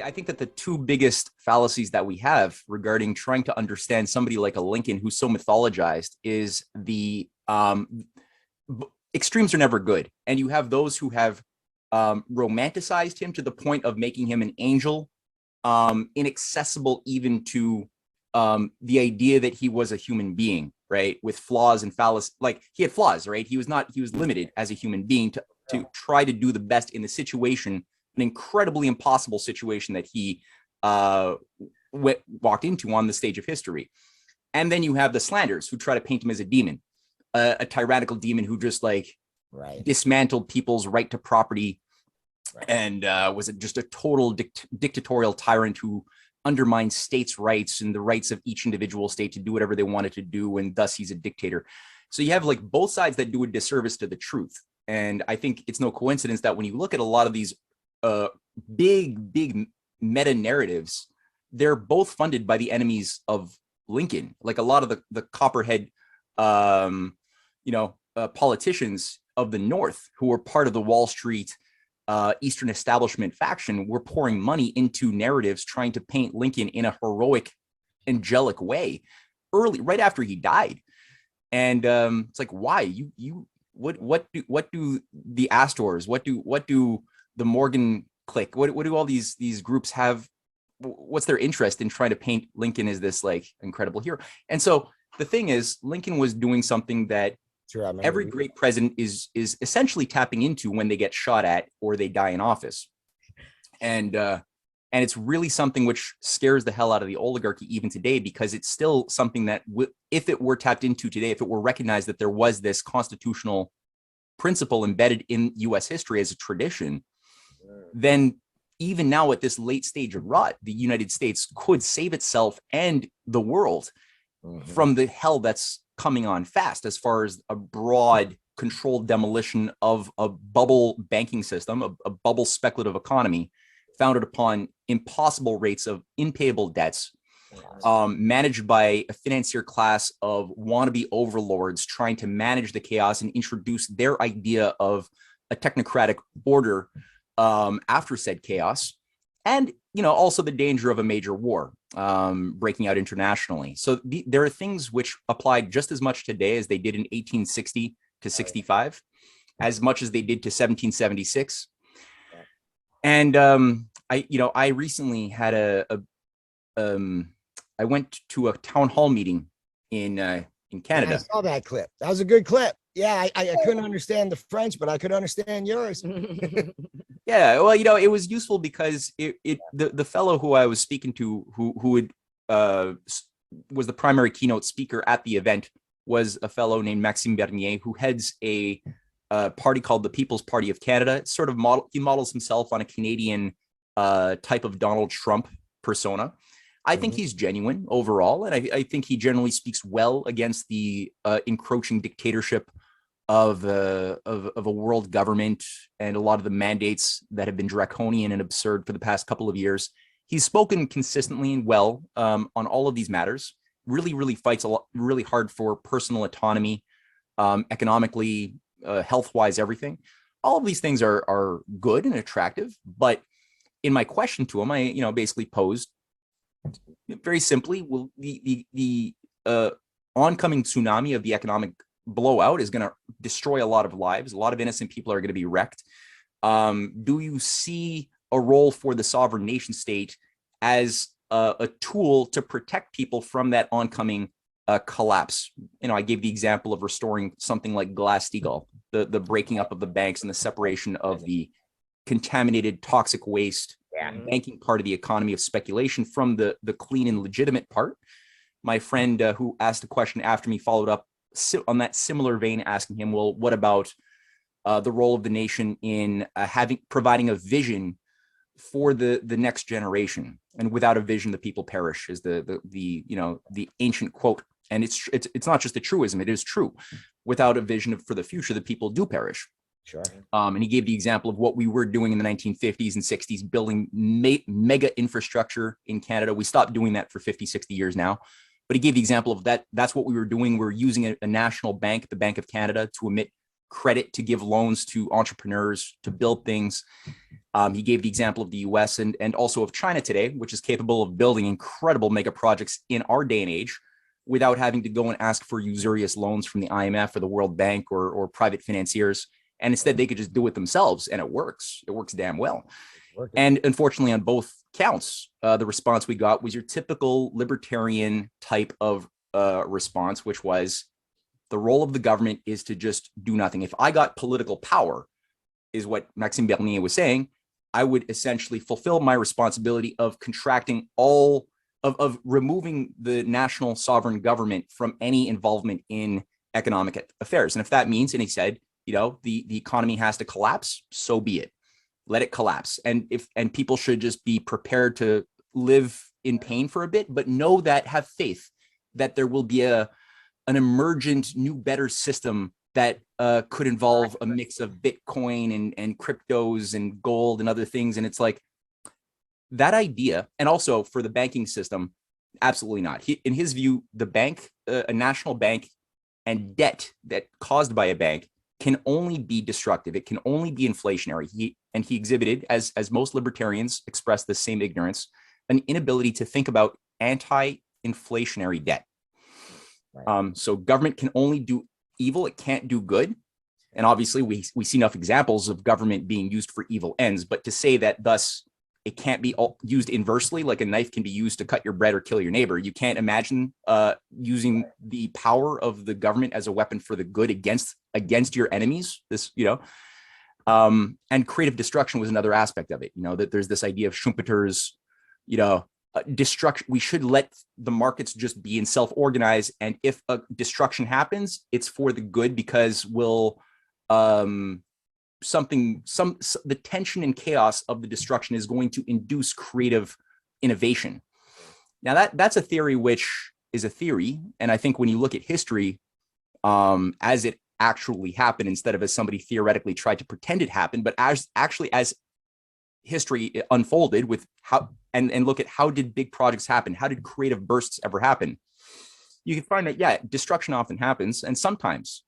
I think that the two biggest fallacies that we have regarding trying to understand somebody like a Lincoln who's so mythologized is the extremes are never good. And you have those who have romanticized him to the point of making him an angel, inaccessible even to the idea that he was a human being, right? With flaws and fallacy. Like, he had flaws, right? He was limited as a human being to try to do the best in the situation, an incredibly impossible situation that he walked into on the stage of history. And then you have the slanders who try to paint him as a demon, a tyrannical demon who just dismantled people's right to property, and was just a total dictatorial tyrant who undermined states' rights and the rights of each individual state to do whatever they wanted to do, and thus he's a dictator. So you have like both sides that do a disservice to the truth. And I think it's no coincidence that when you look at a lot of these big meta narratives, they're both funded by the enemies of Lincoln. Like a lot of the copperhead politicians of the North who were part of the Wall Street Eastern establishment faction were pouring money into narratives trying to paint Lincoln in a heroic, angelic way right after he died. And it's like, why? What do the Astors, what do the Morgan clique, what do all these groups have? What's their interest in trying to paint Lincoln as this like incredible hero? And so the thing is, Lincoln was doing something that every great president is essentially tapping into when they get shot at or they die in office. And it's really something which scares the hell out of the oligarchy even today, because it's still something that if it were tapped into today, if it were recognized that there was this constitutional principle embedded in US history as a tradition, then even now at this late stage of rot, the United States could save itself and the world from the hell that's coming on fast, as far as a broad controlled demolition of a bubble banking system, a bubble speculative economy founded upon impossible rates of unpayable debts, managed by a financier class of wannabe overlords trying to manage the chaos and introduce their idea of a technocratic order after said chaos. And, also the danger of a major war breaking out internationally. So there are things which apply just as much today as they did in 1860 to 65, as much as they did to 1776. And I recently had I went to a town hall meeting in Canada. I saw that clip. That was a good clip. Yeah, I couldn't understand the French, but I could understand yours. Yeah, well, it was useful because the fellow who I was speaking to, who was the primary keynote speaker at the event, was a fellow named Maxime Bernier, who heads a party called the People's Party of Canada. Sort of he models himself on a Canadian type of Donald Trump persona. I think he's genuine overall, and I think he generally speaks well against the encroaching dictatorship of a world government and a lot of the mandates that have been draconian and absurd for the past couple of years. He's spoken consistently and well on all of these matters. Really fights really hard for personal autonomy, economically, health-wise, everything. All of these things are good and attractive. But in my question to him, I basically posed very simply: will the oncoming tsunami of the economic blowout is going to destroy a lot of lives? A lot of innocent people are going to be wrecked. Do you see a role for the sovereign nation state as a tool to protect people from that oncoming collapse? I gave the example of restoring something like Glass-Steagall, the breaking up of the banks and the separation of the contaminated toxic waste banking part of the economy of speculation from the clean and legitimate part. My friend who asked the question after me followed up on that similar vein, asking him, well, what about the role of the nation in providing a vision for the next generation? And without a vision, the people perish, is the ancient quote. And it's not just a truism, it is true. Without a vision for the future, the people do perish. Sure. And he gave the example of what we were doing in the 1950s and 60s, building mega infrastructure in Canada. We stopped doing that for 50, 60 years now. But he gave the example of that. That's what we were doing. We were using a national bank, the Bank of Canada, to emit credit to give loans to entrepreneurs to build things. He gave the example of the US and also of China today, which is capable of building incredible mega projects in our day and age without having to go and ask for usurious loans from the IMF or the World Bank or private financiers. And instead, they could just do it themselves, and it works. It works damn well. And unfortunately, on both counts, the response we got was your typical libertarian type of response, which was the role of the government is to just do nothing. If I got political power, is what Maxime Bernier was saying, I would essentially fulfill my responsibility of contracting all of removing the national sovereign government from any involvement in economic affairs. And if that means, and he said, the economy has to collapse, so be it. Let it collapse. And people should just be prepared to live in pain for a bit, but know that, have faith that there will be an emergent, new, better system that could involve a mix of Bitcoin and cryptos and gold and other things. And it's like that idea. And also for the banking system, absolutely not. In his view, the bank, a national bank, and debt that caused by a bank can only be destructive. It can only be inflationary. He exhibited, as most libertarians express the same ignorance, an inability to think about anti-inflationary debt. Right. So government can only do evil, it can't do good. And obviously we see enough examples of government being used for evil ends, but to say that thus it can't be used inversely, like a knife can be used to cut your bread or kill your neighbor. You can't imagine using the power of the government as a weapon for the good against your enemies. And creative destruction was another aspect of it. That there's this idea of Schumpeter's, destruction. We should let the markets just be and self-organize. And if a destruction happens, it's for the good, because the tension and chaos of the destruction is going to induce creative innovation. Now that's a theory, which is a theory. And I think when you look at history, as it actually happened, instead of as somebody theoretically tried to pretend it happened, but as history unfolded with how, and look at how did big projects happen? How did creative bursts ever happen? You can find that, yeah, destruction often happens. And sometimes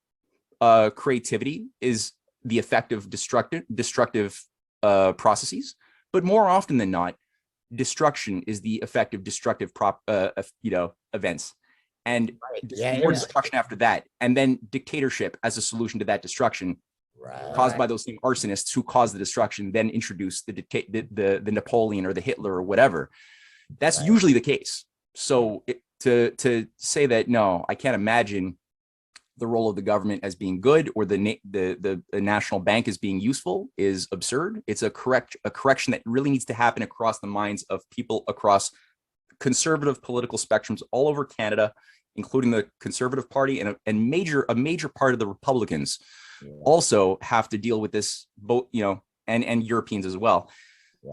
creativity is the effect of destructive processes, but more often than not, destruction is the effect of destructive events, and more destruction after that, and then dictatorship as a solution to that destruction, caused by those same arsonists who caused the destruction, then introduce the Napoleon or the Hitler or whatever. That's usually the case. So to say that, no, I can't imagine the role of the government as being good, or the national bank as being useful, is absurd. It's a correction that really needs to happen across the minds of people across conservative political spectrums all over Canada, including the Conservative Party, and a major part of the Republicans also have to deal with this, both, and Europeans as well.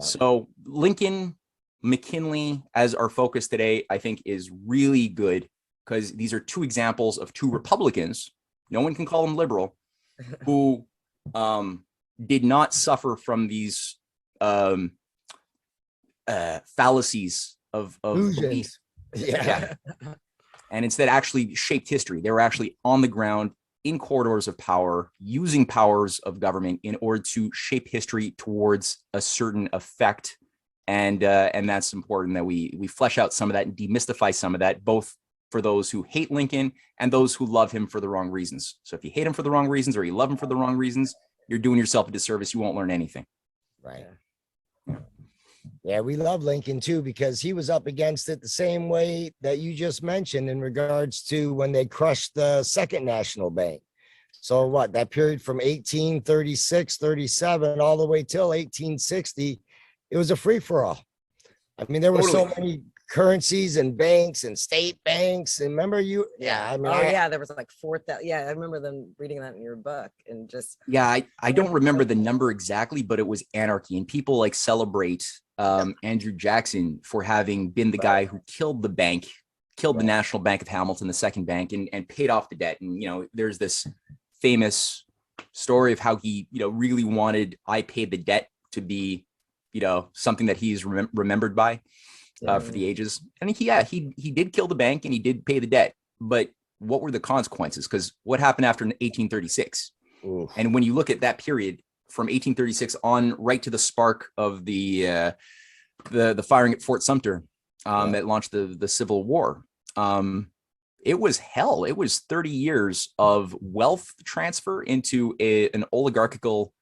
So Lincoln, McKinley as our focus today, I think, is really good, because these are two examples of two Republicans, no one can call them liberal, who did not suffer from these fallacies of belief. And instead actually shaped history. They were actually on the ground in corridors of power, using powers of government in order to shape history towards a certain effect. And that's important that we flesh out some of that and demystify some of that, both for those who hate Lincoln and those who love him for the wrong reasons. So if you hate him for the wrong reasons, or you love him for the wrong reasons, you're doing yourself a disservice. You won't learn anything. Right. Yeah, we love Lincoln too, because he was up against it the same way that you just mentioned in regards to when they crushed the Second National Bank. So what, that period from 1836, 37, all the way till 1860, it was a free-for-all. I mean, there were so many currencies and banks and state banks. And remember you? Yeah. I mean, there was like 4,000. Yeah, I remember them reading that in your book, and just. Yeah, I don't remember the number exactly, but it was anarchy, and people like celebrate Andrew Jackson for having been the guy who killed the bank, the National Bank of Hamilton, the second bank, and paid off the debt. And there's this famous story of how he really wanted "I paid the debt" to be something that he's remembered by. For the ages. And he did kill the bank and he did pay the debt, but what were the consequences? Because what happened after 1836? Oof. And when you look at that period from 1836 on right to the spark of the firing at Fort Sumter that launched the Civil War, it was hell. It was 30 years of wealth transfer into an oligarchical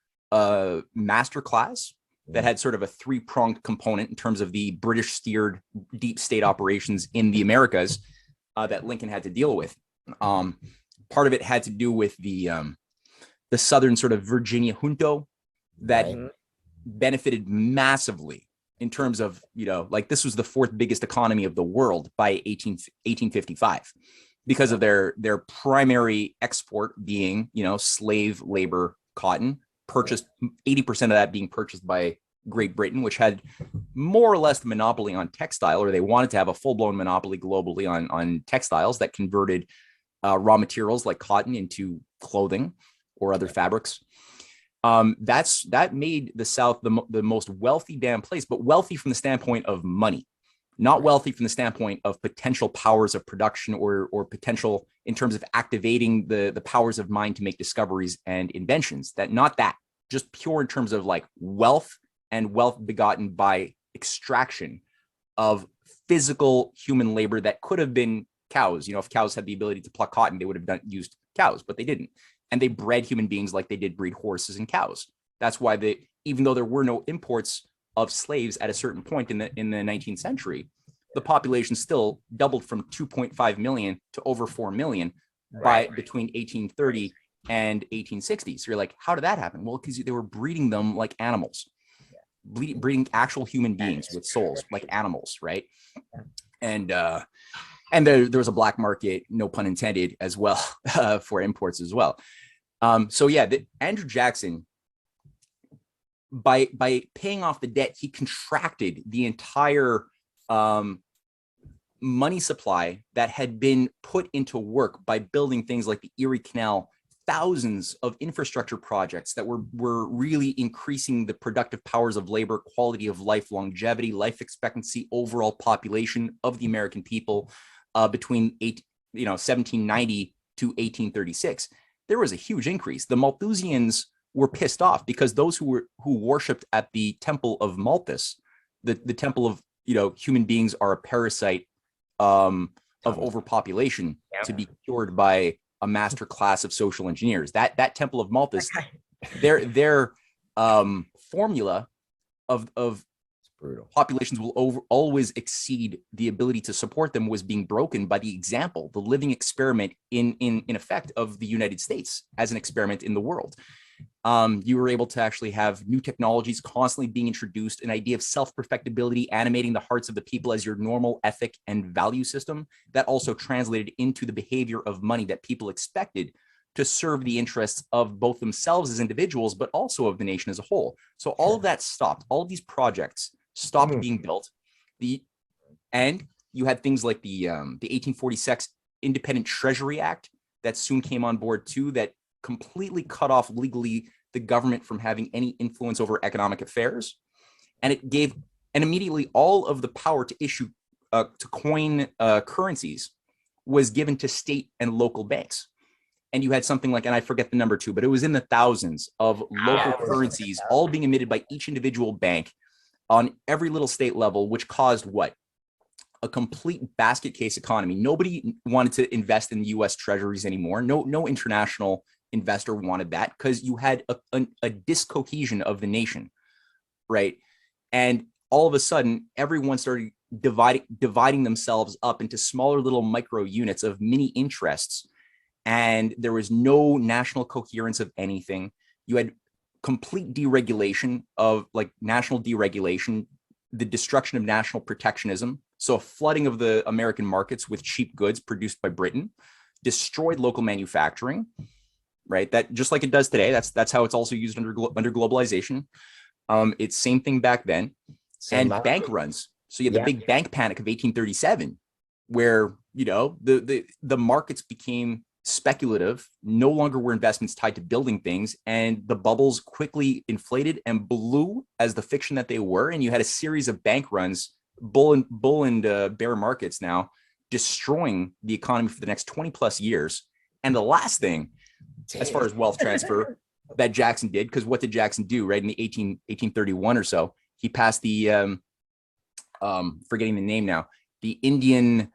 master class that had sort of a three-pronged component in terms of the British steered deep state operations in the Americas that Lincoln had to deal with. Part of it had to do with the Southern sort of Virginia junto that benefited massively in terms of, like this was the fourth biggest economy of the world by 1855 because of their primary export being, slave labor cotton, purchased 80% of that being purchased by Great Britain, which had more or less the monopoly on textile, or they wanted to have a full-blown monopoly globally on textiles that converted raw materials like cotton into clothing or other fabrics. That made the South the most wealthy damn place, but wealthy from the standpoint of money, not wealthy from the standpoint of potential powers of production or potential in terms of activating the powers of mind to make discoveries and inventions. Just pure in terms of like wealth and wealth begotten by extraction of physical human labor that could have been cows. If cows had the ability to pluck cotton, they would have used cows, but they didn't. And they bred human beings like they did breed horses and cows. That's why even though there were no imports of slaves at a certain point in the 19th century, the population still doubled from 2.5 million to over 4 million between 1830 and 1860. So you're like, how did that happen? Well, because they were breeding them like animals, breeding actual human beings with souls like animals, right? And there was a black market, no pun intended, as well for imports as well. Andrew Jackson, by paying off the debt, he contracted the entire money supply that had been put into work by building things like the Erie Canal, thousands of infrastructure projects that were really increasing the productive powers of labor, quality of life, longevity, life expectancy, overall population of the American people between 1790 to 1836. There was a huge increase. The Malthusians were pissed off because those who worshipped at the temple of Malthus, the temple of human beings are a parasite of overpopulation to be cured by a master class of social engineers. That temple of Malthus, their formula of populations will always exceed the ability to support them was being broken by the example, the living experiment in effect of the United States as an experiment in the world. You were able to actually have new technologies constantly being introduced, an idea of self-perfectibility, animating the hearts of the people as your normal ethic and value system that also translated into the behavior of money that people expected to serve the interests of both themselves as individuals, but also of the nation as a whole. So all of that stopped. All of these projects stopped being built. And you had things like the 1846 Independent Treasury Act that soon came on board too, that completely cut off legally the government from having any influence over economic affairs. And it gave, and immediately all of the power to issue, to coin currencies was given to state and local banks. And you had something like, and I forget the number too, but it was in the thousands of local currencies, all being emitted by each individual bank on every little state level, which caused what? A complete basket case economy. Nobody wanted to invest in US treasuries anymore. No international investor wanted that because you had a discohesion of the nation, right? And all of a sudden, everyone started dividing themselves up into smaller little micro units of mini interests. And there was no national coherence of anything. You had complete deregulation of like national deregulation, the destruction of national protectionism. So a flooding of the American markets with cheap goods produced by Britain, destroyed local manufacturing, right? That just like it does today. That's how it's also used under globalization. It's same thing back then. Bank runs. So you had the big bank panic of 1837, where the markets became speculative, no longer were investments tied to building things, and the bubbles quickly inflated and blew as the fiction that they were. And you had a series of bank runs, bull and bear markets now destroying the economy for the next 20 plus years. And the last thing, as far as wealth transfer that Jackson did, because what did Jackson do, right? In the 1831 or so, he passed the, forgetting the name now, the Indian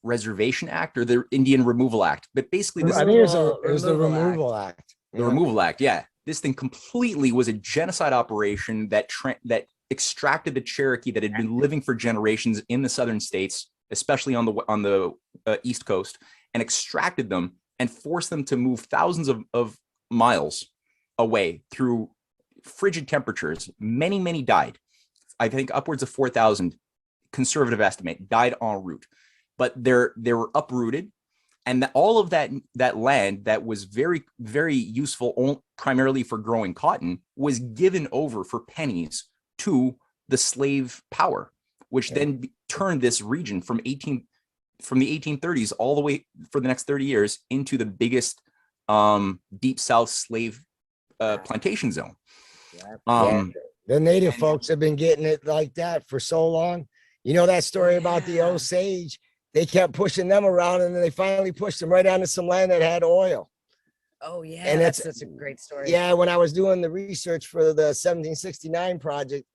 Reservation Act or the Indian Removal Act. But basically, this I think it was the Removal Act. The Removal Act, yeah. This thing completely was a genocide operation that extracted the Cherokee that had been living for generations in the southern states, especially on the East Coast, and extracted them and forced them to move thousands of miles away through frigid temperatures. Many died. I think upwards of 4,000, conservative estimate, died en route. But they were uprooted, and all of that land that was very, very useful primarily for growing cotton was given over for pennies to the slave power, which then turned this region from the 1830s all the way for the next 30 years into the biggest deep South slave plantation zone. The native folks have been getting it like that for so long. You know that story about the Osage? They kept pushing them around, and then they finally pushed them right onto some land that had oil. Oh yeah, and that's such a great story. Yeah, when I was doing the research for the 1769 project,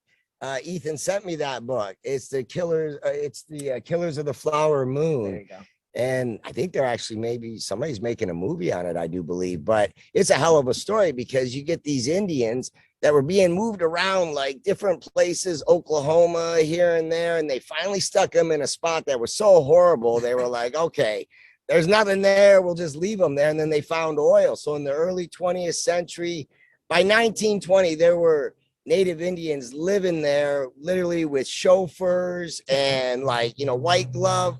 Ethan sent me that book. It's the Killers. It's the Killers of the Flower Moon. There you go. And I think they're actually, maybe somebody's making a movie on it, I do believe. But it's a hell of a story, because you get these Indians that were being moved around like different places, Oklahoma, here and there. And they finally stuck them in a spot that was so horrible. They were like, okay, there's nothing there. We'll just leave them there. And then they found oil. So in the early 20th century, by 1920, there were Native Indians living there literally with chauffeurs and white glove.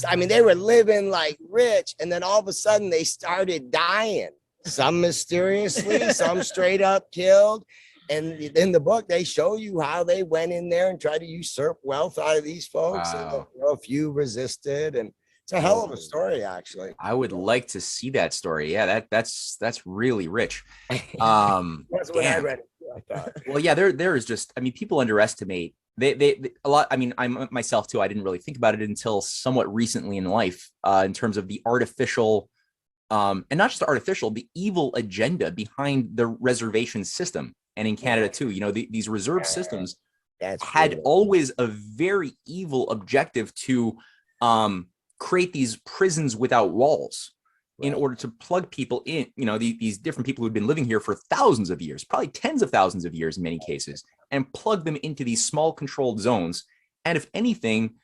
I mean, they were living like rich, and then all of a sudden they started dying, some mysteriously, some straight up killed. And in the book, they show you how they went in there and tried to usurp wealth out of these folks. Wow. And a few resisted, and it's a hell of a story, actually. I would like to see that story. Yeah, that's really rich. That's what I read. I thought. Well, yeah, there is just, I mean, people underestimate they a lot. I mean, I'm myself too. I didn't really think about it until somewhat recently in life, in terms of the artificial, and not just artificial, the evil agenda behind the reservation system. And in Canada too, these reserve systems had always a very evil objective to create these prisons without walls in order to plug people in, these different people who've been living here for thousands of years, probably tens of thousands of years in many cases, and plug them into these small controlled zones. And if anything,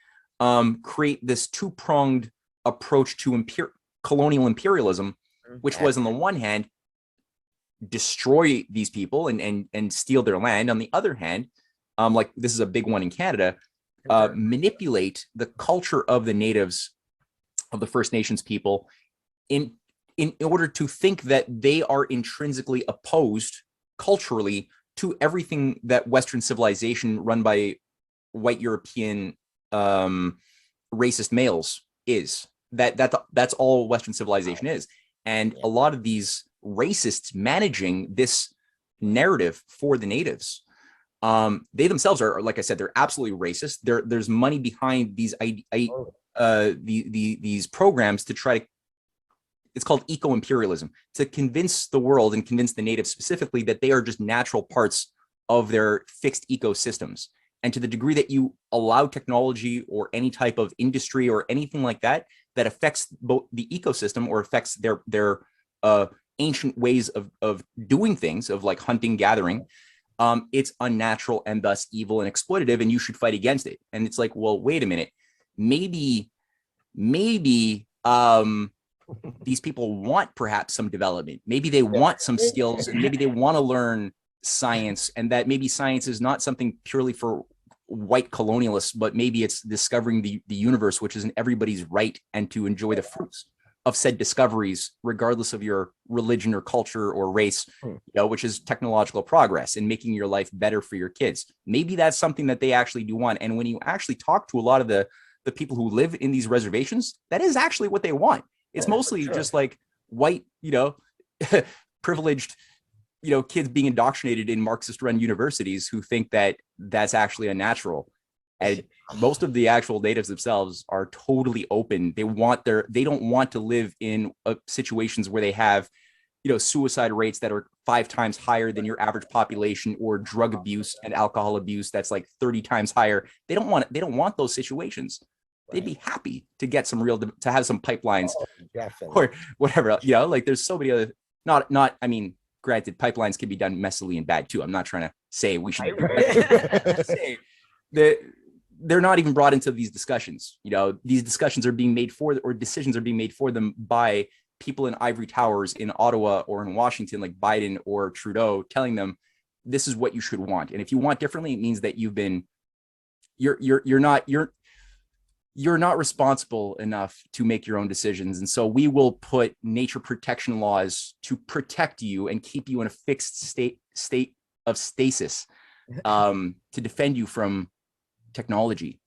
create this two-pronged approach to colonial imperialism, which was on the one hand, destroy these people and steal their land. On the other hand, like this is a big one in Canada, manipulate the culture of the natives, of the First Nations people, in order to think that they are intrinsically opposed culturally to everything that Western civilization run by white European racist males is. That's all Western civilization is. And a lot of these racists managing this narrative for the natives, they themselves are, like I said, they're absolutely racist. There's money behind these these programs to try to, it's called eco-imperialism, to convince the world and convince the natives specifically that they are just natural parts of their fixed ecosystems. And to the degree that you allow technology or any type of industry or anything like that that affects both the ecosystem or affects their ancient ways of doing things, of like hunting, gathering, it's unnatural and thus evil and exploitative, and you should fight against it. And it's like, well, wait a minute, maybe these people want perhaps some development. Maybe they want some skills, and maybe they want to learn science, and that maybe science is not something purely for white colonialists, but maybe it's discovering the universe, which is in everybody's right, and to enjoy the fruits of said discoveries, regardless of your religion or culture or race, which is technological progress and making your life better for your kids. Maybe that's something that they actually do want. And when you actually talk to a lot of the people who live in these reservations, that is actually what they want. It's mostly just like white, privileged, kids being indoctrinated in Marxist run universities who think that that's actually unnatural. And most of the actual natives themselves are totally open. They don't want to live in situations where they have, suicide rates that are 5 times higher than your average population, or drug abuse and alcohol abuse that's like 30 times higher. They don't want those situations. They'd be happy to get to have some pipelines or whatever. Like there's so many other, I mean, granted, pipelines can be done messily and bad too. I'm not trying to say we should say that they're not even brought into these discussions. These discussions are being made or decisions are being made for them by people in ivory towers in Ottawa or in Washington, like Biden or Trudeau, telling them this is what you should want. And if you want differently, it means that you're not responsible enough to make your own decisions. And so we will put nature protection laws to protect you and keep you in a fixed state of stasis, to defend you from technology.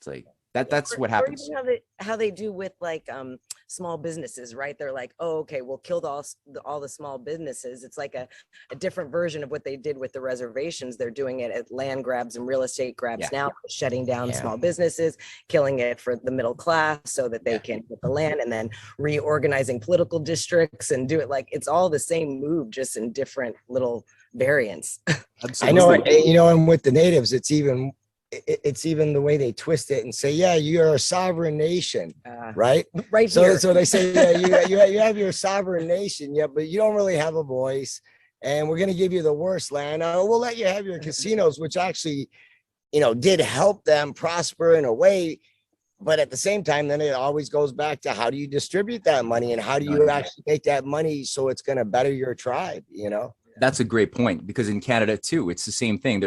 It's like that's what happens. Or even how they do with like small businesses, right? They're like, oh, okay, we'll kill all the small businesses. It's like a different version of what they did with the reservations. They're doing it at land grabs and real estate grabs now, shutting down small businesses, killing it for the middle class so that they can get the land, and then reorganizing political districts and do it. Like it's all the same move, just in different little variants. I know, and with the natives, it's even the way they twist it and say, yeah, you're a sovereign nation, right? Right. So they say, yeah, you have your sovereign nation, but you don't really have a voice, and we're going to give you the worst land. We'll let you have your casinos, which actually, did help them prosper in a way. But at the same time, then it always goes back to how do you distribute that money, and how do you actually make that money so it's going to better your tribe, That's a great point, because in Canada too, it's the same thing.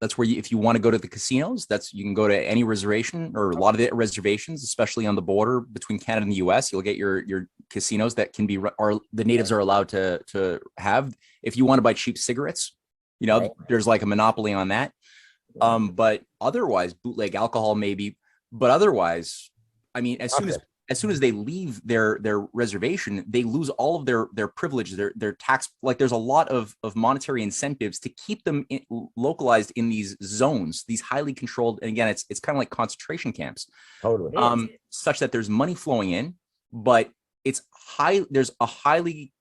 That's where if you want to go to the casinos, you can go to any reservation, or a lot of the reservations, especially on the border between Canada and the US. You'll get your casinos that can be, or the natives are allowed to have. If you want to buy cheap cigarettes, there's like a monopoly on that. But otherwise, bootleg alcohol maybe, but otherwise, I mean, as soon as they leave their reservation, they lose all of their privileges, their tax. Like there's a lot of monetary incentives to keep them localized in these zones, these highly controlled. And again, it's kind of like concentration camps, such that there's money flowing in, but there's a highly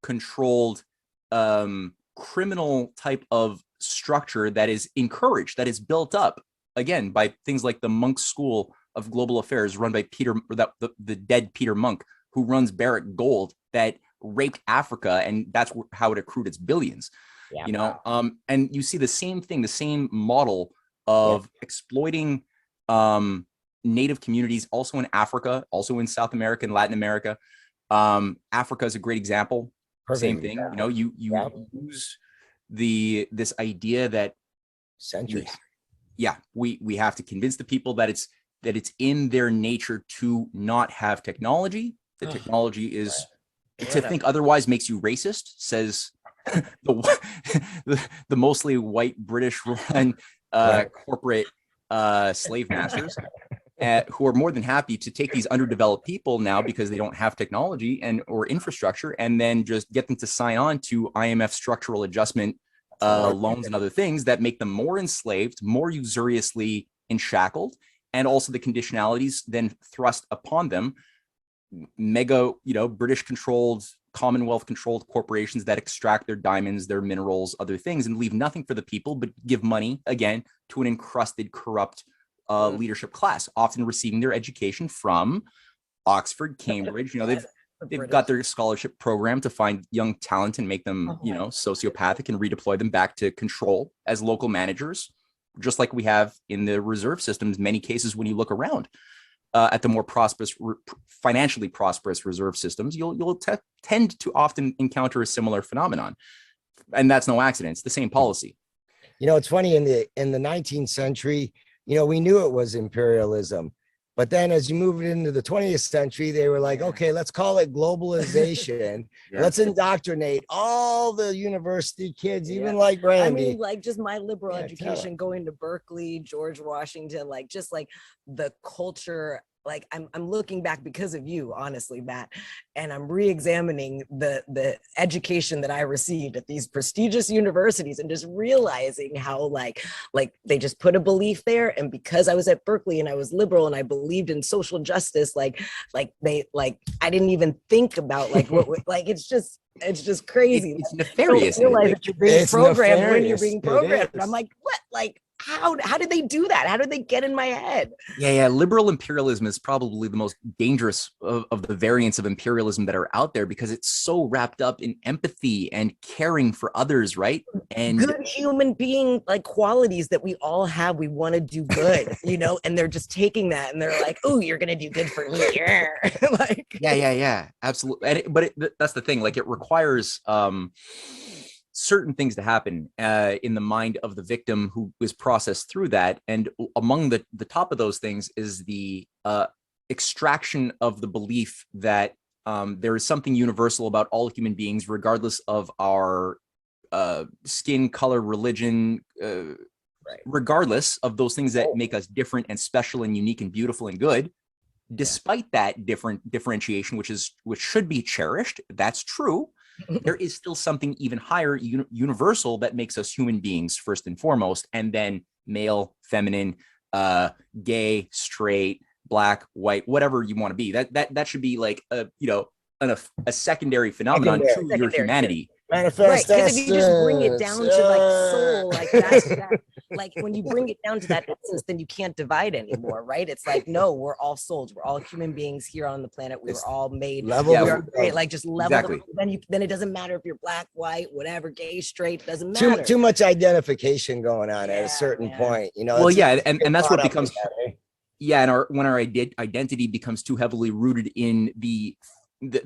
controlled criminal type of structure that is encouraged, that is built up again by things like the Monk School of Global Affairs, run by the dead Peter Monk, who runs Barrick Gold, that raped Africa, and that's how it accrued its billions. And you see the same thing, the same model of exploiting native communities, also in Africa, also in South America and Latin America. Africa is a great example. Same thing. You use this idea that centuries. We have to convince the people that it's in their nature to not have technology. The technology is to think otherwise makes you racist, says the mostly white British run corporate slave masters, who are more than happy to take these underdeveloped people now because they don't have technology or infrastructure, and then just get them to sign on to IMF structural adjustment loans and other things that make them more enslaved, more usuriously enshackled. And also the conditionalities then thrust upon them, mega, British controlled, Commonwealth controlled corporations that extract their diamonds, their minerals, other things, and leave nothing for the people, but give money again to an encrusted, corrupt leadership class, often receiving their education from Oxford, Cambridge. They've got their scholarship program to find young talent and make them, sociopathic, and redeploy them back to control as local managers, just like we have in the reserve systems. Many cases, when you look around at the more prosperous, financially prosperous reserve systems, you'll tend to often encounter a similar phenomenon, and that's no accident. It's the same policy. It's funny, in the 19th century, we knew it was imperialism. But then as you move into the 20th century, they were like, okay, let's call it globalization. Let's indoctrinate all the university kids, even like Brandi. I mean, like just my liberal education, going to Berkeley, George Washington, like just like the culture like I'm looking back because of you, honestly, Matt, and I'm re-examining the education that I received at these prestigious universities and just realizing how like they just put a belief there. And because I was at Berkeley and I was liberal and I believed in social justice, like they like I didn't even think about like what like it's just crazy. It's nefarious. You don't realize that you're being programmed when you're nefarious. being It programmed. is. I'm like, what? Like, how did they do that? How did they get in my head? Yeah. Liberal imperialism is probably the most dangerous of the variants of imperialism that are out there because it's so wrapped up in empathy and caring for others, right? And good human being like qualities that we all have. We want to do good, you know, and they're just taking that and they're like, oh, you're gonna do good for me. Like, yeah, absolutely. That's the thing. Like, it requires certain things to happen in the mind of the victim who is processed through that. And among the top of those things is the extraction of the belief that there is something universal about all human beings, regardless of our skin color, religion, regardless of those things that make us different and special and unique and beautiful and good. Despite that differentiation, which should be cherished, that's true. There is still something even higher, universal, that makes us human beings first and foremost, and then male, feminine, gay, straight, black, white, whatever you want to be. That should be like a secondary phenomenon to your humanity. Manifest right, because if you just bring it down to like soul, like that, like when you bring it down to that essence, then you can't divide anymore, right? It's like, no, we're all souls, we're all human beings here on the planet, we were all made level. We are great. Like just level exactly. Then it doesn't matter if you're black, white, whatever, gay, straight, doesn't matter. Too much identification going on at a certain point, you know. Well, yeah, and that's what becomes and when our identity becomes too heavily rooted in the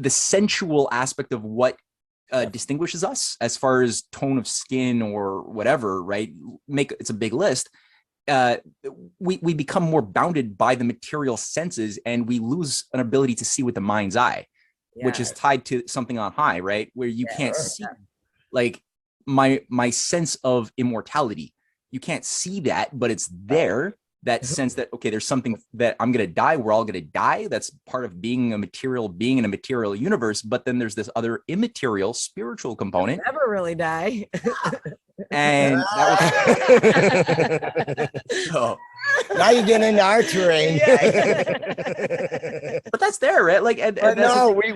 sensual aspect of what distinguishes us as far as tone of skin or whatever, right? It's a big list. We become more bounded by the material senses, and we lose an ability to see with the mind's eye, which is tied to something on high, right? Where you can't see, like my sense of immortality. You can't see that, but it's there. That sense that, okay, there's something that I'm going to die. We're all going to die. That's part of being a material being in a material universe. But then there's this other immaterial spiritual component. Never really die. And that was so now you're getting into our terrain. But that's there, right? Like,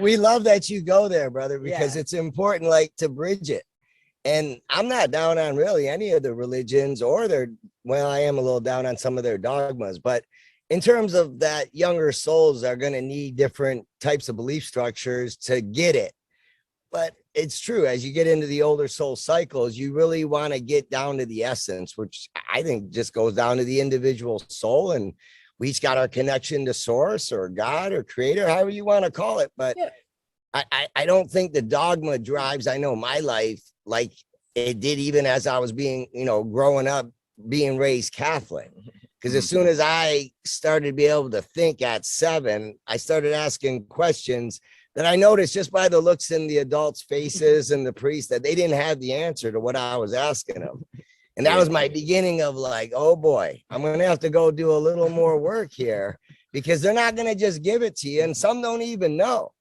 we love that you go there, brother, because it's important, like, to bridge it. And I'm not down on really any of the religions or I am a little down on some of their dogmas, but in terms of that, younger souls are going to need different types of belief structures to get it. But it's true, as you get into the older soul cycles, you really want to get down to the essence, which I think just goes down to the individual soul. And we each got our connection to source or God or creator, however you want to call it. But I don't think the dogma drives, I know, my life like it did even as I was being, growing up, being raised Catholic. Because as soon as I started to be able to think at 7, I started asking questions that I noticed just by the looks in the adults' faces and the priests that they didn't have the answer to what I was asking them. And that was my beginning of like, oh boy, I'm going to have to go do a little more work here because they're not going to just give it to you. And some don't even know.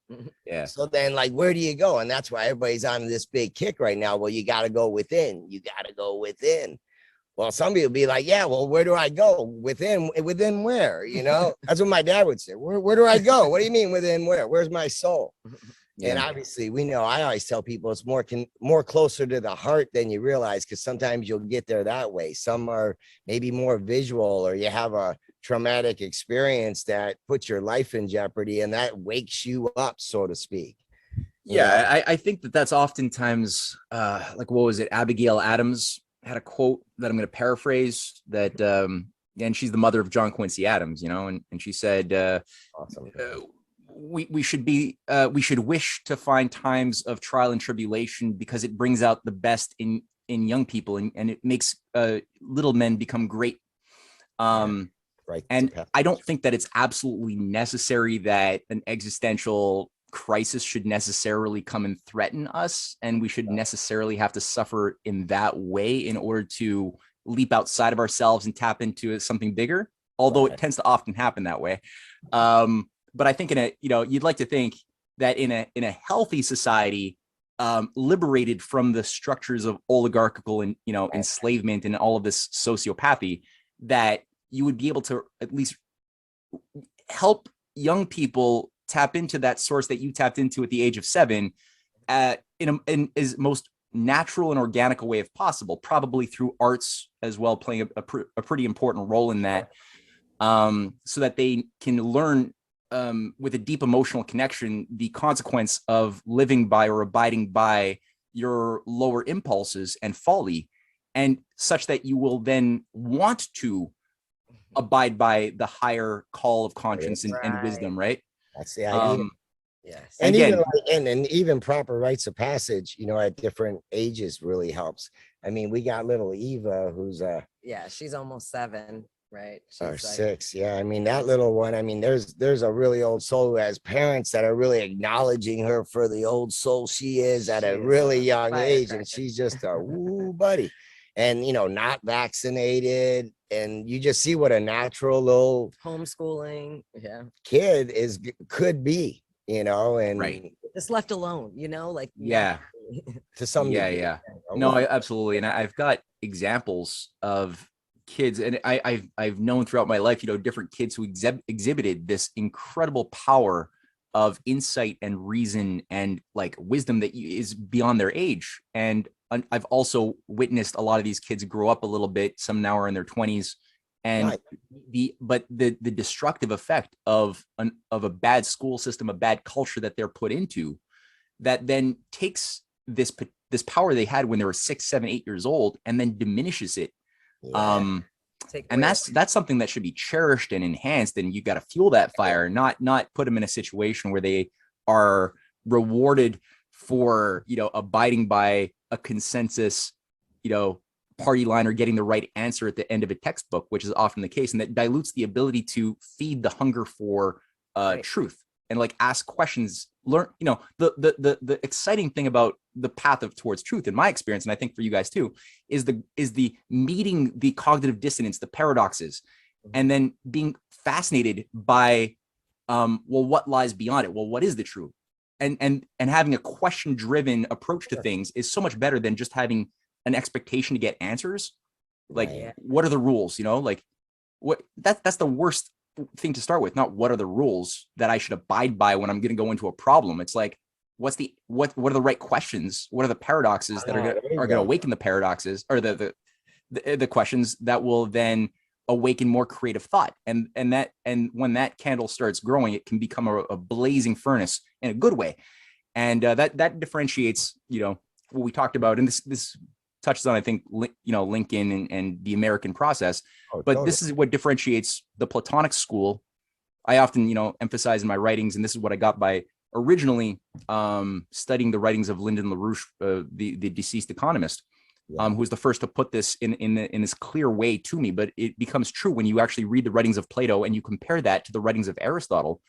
Yeah. So then, like, where do you go? And that's why everybody's on this big kick right now. Well, you got to go within. You got to go within. Well, some people be like, yeah, well, where do I go? Within where? That's what my dad would say. Where do I go? What do you mean within where? Where's my soul? Yeah. And obviously, we know, I always tell people it's more closer to the heart than you realize, because sometimes you'll get there that way. Some are maybe more visual, or you have a traumatic experience that puts your life in jeopardy and that wakes you up, so to speak. Yeah, I think that's oftentimes like, what was it? Abigail Adams had a quote that I'm going to paraphrase that, and she's the mother of John Quincy Adams, and she said, awesome. We should wish to find times of trial and tribulation because it brings out the best in young people, and it makes little men become great. Right. And I don't think that it's absolutely necessary that an existential crisis should necessarily come and threaten us, and we should necessarily have to suffer in that way in order to leap outside of ourselves and tap into something bigger, although it tends to often happen that way. But I think you'd like to think that in a healthy society, liberated from the structures of oligarchical and enslavement and all of this sociopathy, that you would be able to at least help young people tap into that source that you tapped into at the age of 7, in as most natural and organic a way as possible, probably through arts as well, playing a pretty important role in that, so that they can learn with a deep emotional connection the consequence of living by or abiding by your lower impulses and folly, and such that you will then want to abide by the higher call of conscience and wisdom, right? That's the idea. Yes. And Again, and even proper rites of passage, at different ages really helps. I mean, we got little Eva, who's Yeah, she's almost 7, right? or She's like, 6. Yeah, I mean, that little one. I mean, there's a really old soul who has parents that are really acknowledging her for the old soul she is at She a is really a young age, and firecracker. she's just a woo buddy, and not vaccinated, and you just see what a natural little homeschooling. Yeah. kid could be, and Right. Just left alone, like Yeah. to some Yeah, degree. yeah. No, absolutely. And I've got examples of kids, and I've known throughout my life, different kids who exhibited this incredible power of insight and reason and like wisdom that is beyond their age. And I've also witnessed a lot of these kids grow up a little bit. Some now are in their 20s, and the destructive effect of a bad school system, a bad culture that they're put into, that then takes this power they had when they were 6, 7, 8 years old, and then diminishes it. Yeah. And that's something that should be cherished and enhanced, and you got to fuel that fire, not put them in a situation where they are rewarded for abiding by a consensus party line or getting the right answer at the end of a textbook, which is often the case, and that dilutes the ability to feed the hunger for truth and like ask questions, learn. The exciting thing about the path towards truth, in my experience, and I think for you guys too, is the meeting the cognitive dissonance, the paradoxes, and then being fascinated by what lies beyond it. Well, what is the truth? And having a question driven approach to things is so much better than just having an expectation to get answers. Like, what are the rules? Like what that's the worst thing to start with. Not what are the rules that I should abide by when I'm going to go into a problem. It's like, what are the right questions? What are the paradoxes that are going to awaken the paradoxes, or the questions that will then awaken more creative thought? And when that candle starts growing, it can become a blazing furnace in a good way. And that differentiates, what we talked about. And this touches on, I think, Lincoln and the American process. But this is what differentiates the Platonic school. I often, emphasize in my writings, and this is what I got by originally studying the writings of Lyndon LaRouche, the deceased economist, who was the first to put this in this clear way to me. But it becomes true when you actually read the writings of Plato and you compare that to the writings of Aristotle,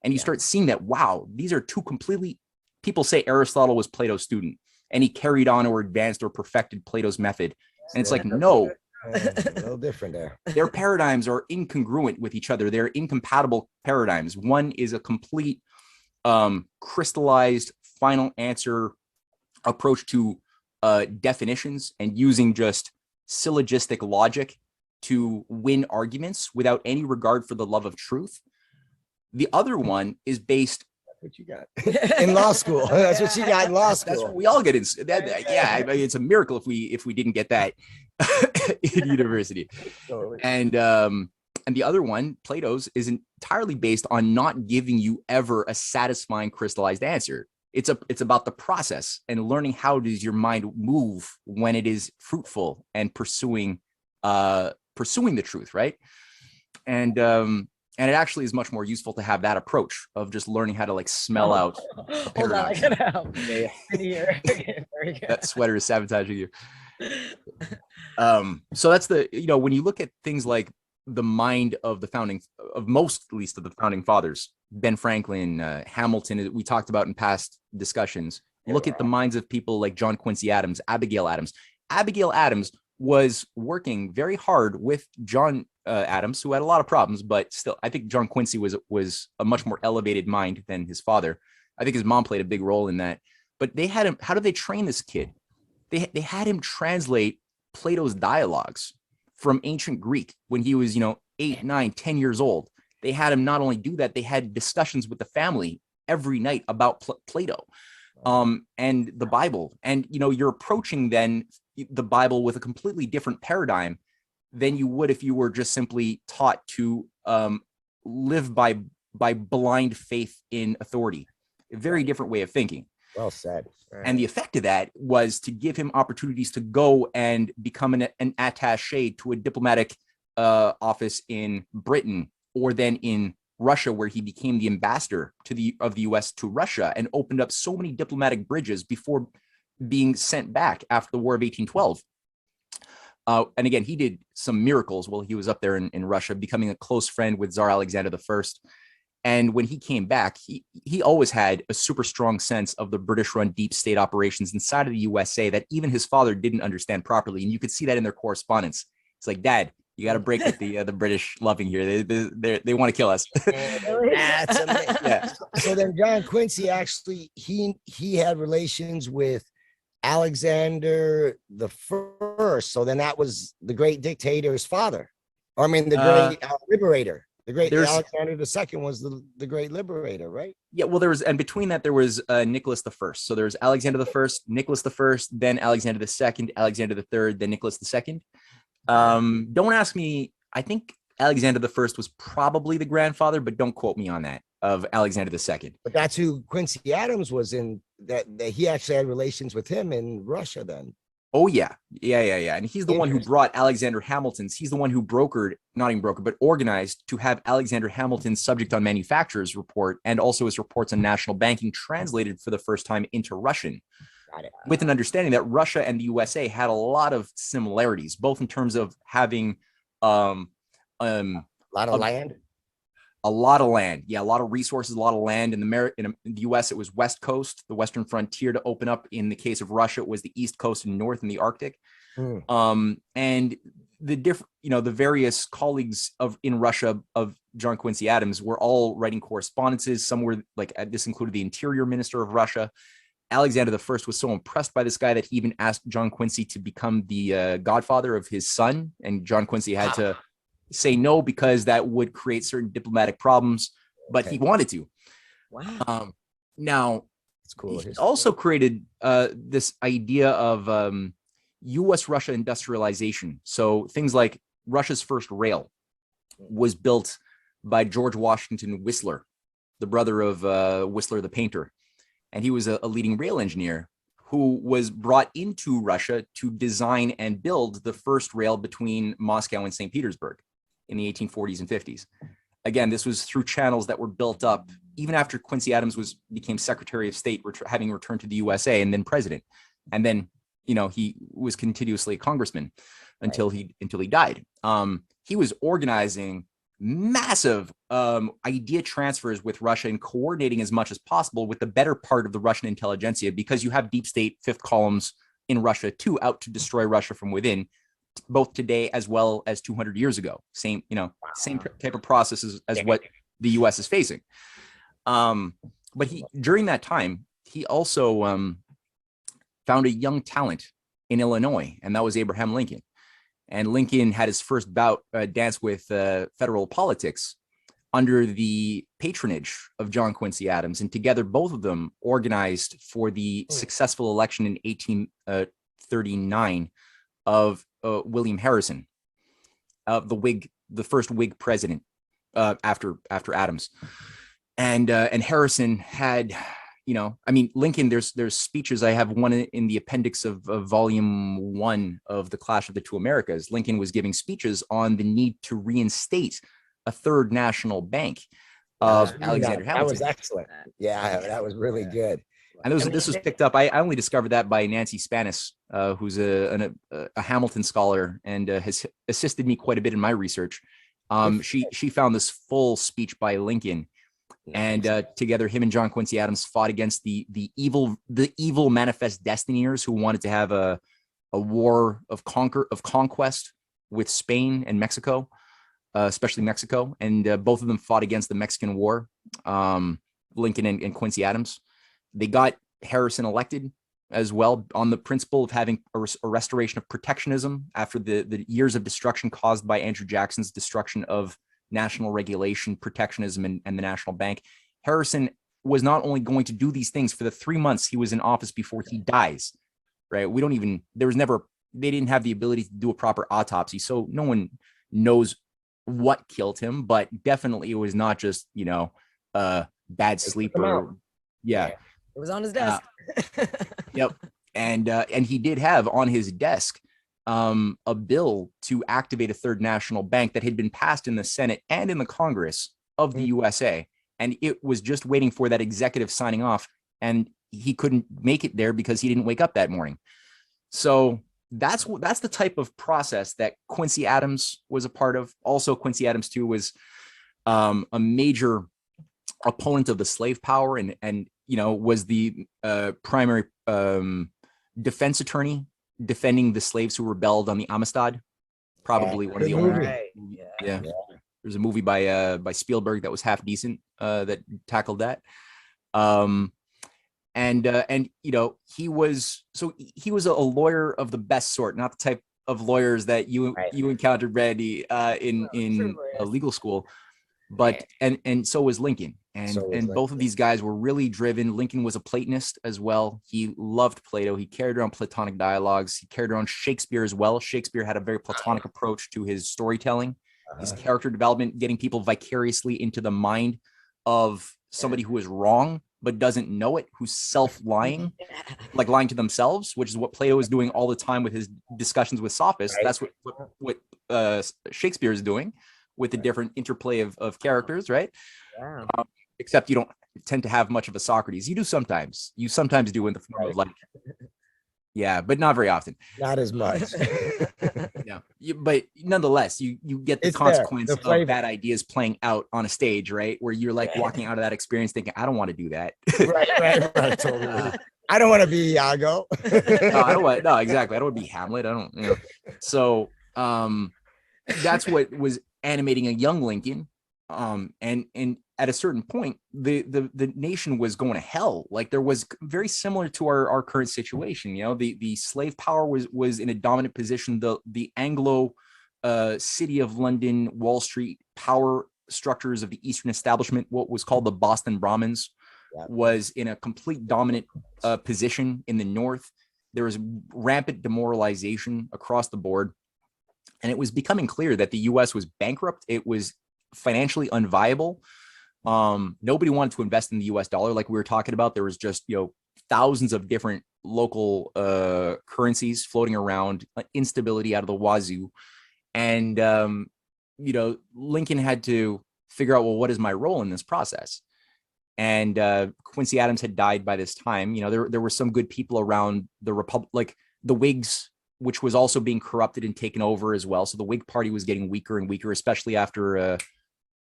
and you start seeing that, wow, these are two completely. People say Aristotle was Plato's student, and he carried on or advanced or perfected Plato's method. And it's like, no, a little different there. Their paradigms are incongruent with each other. They're incompatible paradigms. One is a complete crystallized final answer approach to definitions and using just syllogistic logic to win arguments without any regard for the love of truth. The other one is based. What you got in law school. That's what you got in law school. That's what we all get in. I mean, it's a miracle if we didn't get that in university. Totally. And the other one, Plato's, is entirely based on not giving you ever a satisfying crystallized answer. It's about the process and learning how does your mind move when it is fruitful and pursuing the truth, right? And it actually is much more useful to have that approach of just learning how to like smell out. Hold on, I gotta help. Yeah. Here. Very good. That sweater is sabotaging you. So that's when you look at things like the mind of most at least of the founding fathers, Ben Franklin, Hamilton, we talked about in past discussions. Look at the minds of people like John Quincy Adams, Abigail Adams. Abigail Adams was working very hard with John Adams, who had a lot of problems, but still, I think John Quincy was a much more elevated mind than his father. I think his mom played a big role in that. But they had him. How did they train this kid? They had him translate Plato's dialogues from ancient Greek when he was, 8, 9, 10 years old. They had him not only do that, they had discussions with the family every night about Plato and the Bible. And, you're approaching then the Bible with a completely different paradigm than you would if you were just simply taught to live by blind faith in authority. A very different way of thinking. Well said. And the effect of that was to give him opportunities to go and become an attaché to a diplomatic office in Britain, or then in Russia, where he became the ambassador of the U.S. to Russia and opened up so many diplomatic bridges before being sent back after the War of 1812. And again, he did some miracles while he was up there in Russia, becoming a close friend with Tsar Alexander I. And when he came back, he always had a super strong sense of the British-run deep state operations inside of the USA that even his father didn't understand properly. And you could see that in their correspondence. It's like, Dad, you got to break with the British loving here. They want to kill us. That's amazing. Yeah. So then John Quincy actually, he had relations with Alexander the First. So then that was the great dictator's father. I mean, the great liberator. The great Alexander II was the great liberator, right? Yeah, well, and between that, there was Nicholas I. So there's Alexander I, Nicholas I, then Alexander II, Alexander III, then Nicholas II. Don't ask me. I think Alexander I was probably the grandfather, but don't quote me on that, of Alexander II. But that's who Quincy Adams was in, that he actually had relations with him in Russia then. Oh, yeah. And he's the one who brought Alexander Hamilton's. He's the one who but organized to have Alexander Hamilton's Subject on Manufacturers report, and also his reports on national banking, translated for the first time into Russian. Got it. With an understanding that Russia and the USA had a lot of similarities, both in terms of having a lot of land. A lot of land. Yeah, a lot of resources, a lot of land. In the US, it was West Coast, the Western frontier to open up. In the case of Russia, it was the East Coast and North and the Arctic. And the various colleagues in Russia of John Quincy Adams were all writing correspondences. Some were this included the Interior Minister of Russia. Alexander I was so impressed by this guy that he even asked John Quincy to become the godfather of his son. And John Quincy had to say no, because that would create certain diplomatic problems, but he wanted to. Wow. Now, it's cool. He also created this idea of U.S.-Russia industrialization. So things like Russia's first rail was built by George Washington Whistler, the brother of Whistler the painter. And he was a leading rail engineer who was brought into Russia to design and build the first rail between Moscow and St. Petersburg in the 1840s and 50s. Again, this was through channels that were built up even after Quincy Adams became Secretary of State, having returned to the USA, and then president. And then, he was continuously a congressman until he died. He was organizing massive idea transfers with Russia and coordinating as much as possible with the better part of the Russian intelligentsia, because you have deep state fifth columns in Russia too, out to destroy Russia from within, both today as well as 200 years ago. Same type of processes as what the U.S. is facing. But during that time, he also found a young talent in Illinois, and that was Abraham Lincoln. And Lincoln had his first dance with federal politics under the patronage of John Quincy Adams. And together, both of them organized for the successful election in 1839 of William Harrison, the first Whig president after Adams. And Harrison had, Lincoln, there's speeches. I have one in the appendix of volume 1 of The Clash of the Two Americas. Lincoln was giving speeches on the need to reinstate a third national bank of Alexander Hamilton. That was excellent. Yeah, that was really good. And this was picked up. I only discovered that by Nancy Spanis, who's a Hamilton scholar and has assisted me quite a bit in my research. She found this full speech by Lincoln, and together him and John Quincy Adams fought against the evil manifest destinyers who wanted to have a war of conquest with Spain and Mexico. especially Mexico, and both of them fought against the Mexican War. Lincoln and Quincy Adams. They got Harrison elected as well on the principle of having a restoration of protectionism after the years of destruction caused by Andrew Jackson's destruction of national regulation, protectionism, and the national bank. Harrison was not only going to do these things for the 3 months he was in office before he dies, right? They didn't have the ability to do a proper autopsy. So no one knows what killed him, but definitely it was not just, bad sleep or, yeah. It was on his desk. Yep. And he did have on his desk a bill to activate a third national bank that had been passed in the Senate and in the Congress of the USA. And it was just waiting for that executive signing off. And he couldn't make it there because he didn't wake up that morning. So that's the type of process that Quincy Adams was a part of. Also, Quincy Adams, too, was a major opponent of the slave power and was the primary defense attorney defending the slaves who rebelled on the Amistad. Probably one of the only. Right. Yeah. There's a movie by Spielberg that was half decent that tackled that. He was a lawyer of the best sort, not the type of lawyers that you encountered, Brandi, in legal school. But and so was Lincoln, and both of these guys were really driven. Lincoln was a Platonist as well. He loved Plato. He carried around Platonic dialogues. He carried around Shakespeare as well. Shakespeare had a very Platonic approach to his storytelling, his character development, getting people vicariously into the mind of somebody who is wrong but doesn't know it, who's self-lying, like lying to themselves, which is what Plato is doing all the time with his discussions with sophists. Right. That's what Shakespeare is doing with the different interplay of characters, right? Wow. Except you don't tend to have much of a Socrates. You do sometimes. You sometimes do in the form of like, yeah, but not very often. Not as much. Yeah, but nonetheless, you get the consequence of bad ideas playing out on a stage, right? Where you're like walking out of that experience thinking, I don't want to do that. right. Totally. I don't want to be Iago. No, exactly. I don't want to be Hamlet. I don't, So that's what was animating a young Lincoln. And at a certain point, the nation was going to hell. Like there was very similar to our current situation. The slave power was in a dominant position. The Anglo city of London, Wall Street power structures of the Eastern establishment, what was called the Boston Brahmins, was in a complete dominant position in the North. There was rampant demoralization across the board. And it was becoming clear that the U.S. was bankrupt. It was financially unviable. Nobody wanted to invest in the U.S. dollar, like we were talking about. There was just thousands of different local currencies floating around, instability out of the wazoo, and Lincoln had to figure out, well, what is my role in this process? And Quincy Adams had died by this time. There were some good people around the Republic, like the Whigs, which was also being corrupted and taken over as well. So the Whig Party was getting weaker and weaker, especially after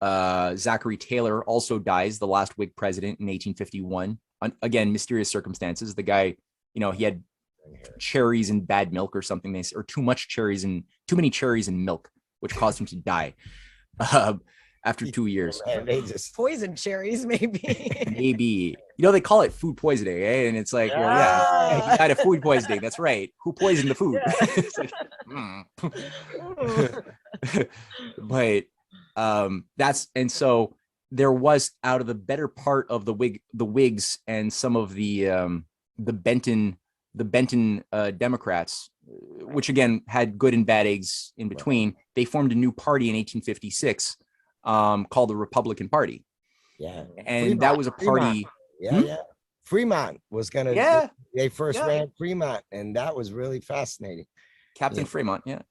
Zachary Taylor also dies, the last Whig president in 1851. Again, mysterious circumstances. The guy, he had cherries and bad milk or something, or too many cherries in milk, which caused him to die after 2 years. They just poisoned cherries, maybe. Maybe. They call it food poisoning, eh? And it's like, well, yeah, he died of food poisoning. That's right. Who poisoned the food? But so there was, out of the better part of the Whigs and some of the Benton Democrats, which again had good and bad eggs in between, they formed a new party in 1856 called the Republican Party. Yeah. And Fremont, that was a party. Yeah. Fremont was gonna. They first ran Fremont, and that was really fascinating. Captain Fremont. Yeah.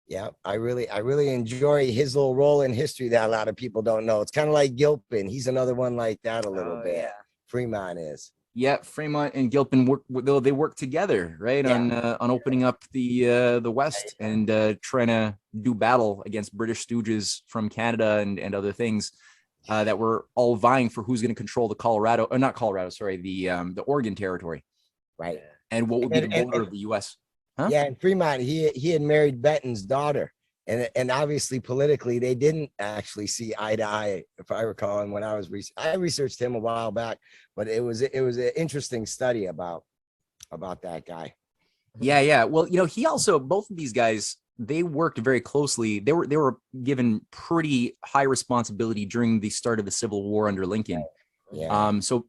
Yeah, I really enjoy his little role in history that a lot of people don't know. It's kind of like Gilpin. He's another one like that a little bit. Yeah. Fremont is. Yeah, Fremont and Gilpin work together, right? Yeah. On opening up the West and trying to do battle against British stooges from Canada and other things that were all vying for who's going to control the Oregon Territory, right? And what would be the border of the U.S. Huh? Yeah, in Fremont, he had married Benton's daughter, And obviously politically they didn't actually see eye to eye, if I recall. And when I researched him a while back, but it was an interesting study about that guy. Yeah. Well, he also, both of these guys, they worked very closely. They were given pretty high responsibility during the start of the Civil War under Lincoln. Yeah. So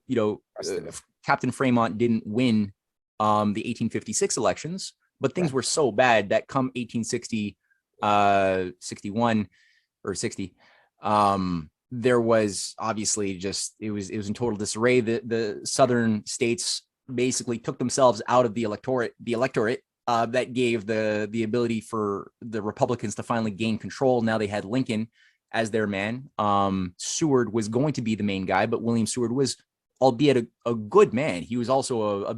Captain Fremont didn't win the 1856 elections, but things were so bad that come 1860, 61 or 60, there was obviously just it was in total disarray. The southern states basically took themselves out of the electorate that gave the ability for the Republicans to finally gain control. Now they had Lincoln as their man. Seward was going to be the main guy, but William Seward was, albeit a good man, he was also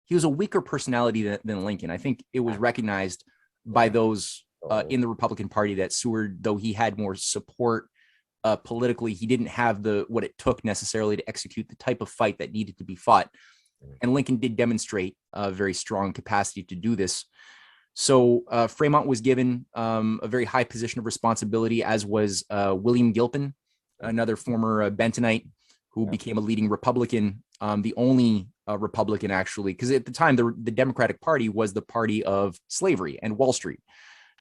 he was a weaker personality than Lincoln. I think it was recognized by those in the Republican Party that Seward, though he had more support politically, he didn't have what it took necessarily to execute the type of fight that needed to be fought. And Lincoln did demonstrate a very strong capacity to do this. So Fremont was given a very high position of responsibility, as was William Gilpin, another former Bentonite who became a leading Republican, the only Republican actually, because at the time the Democratic Party was the party of slavery and Wall Street.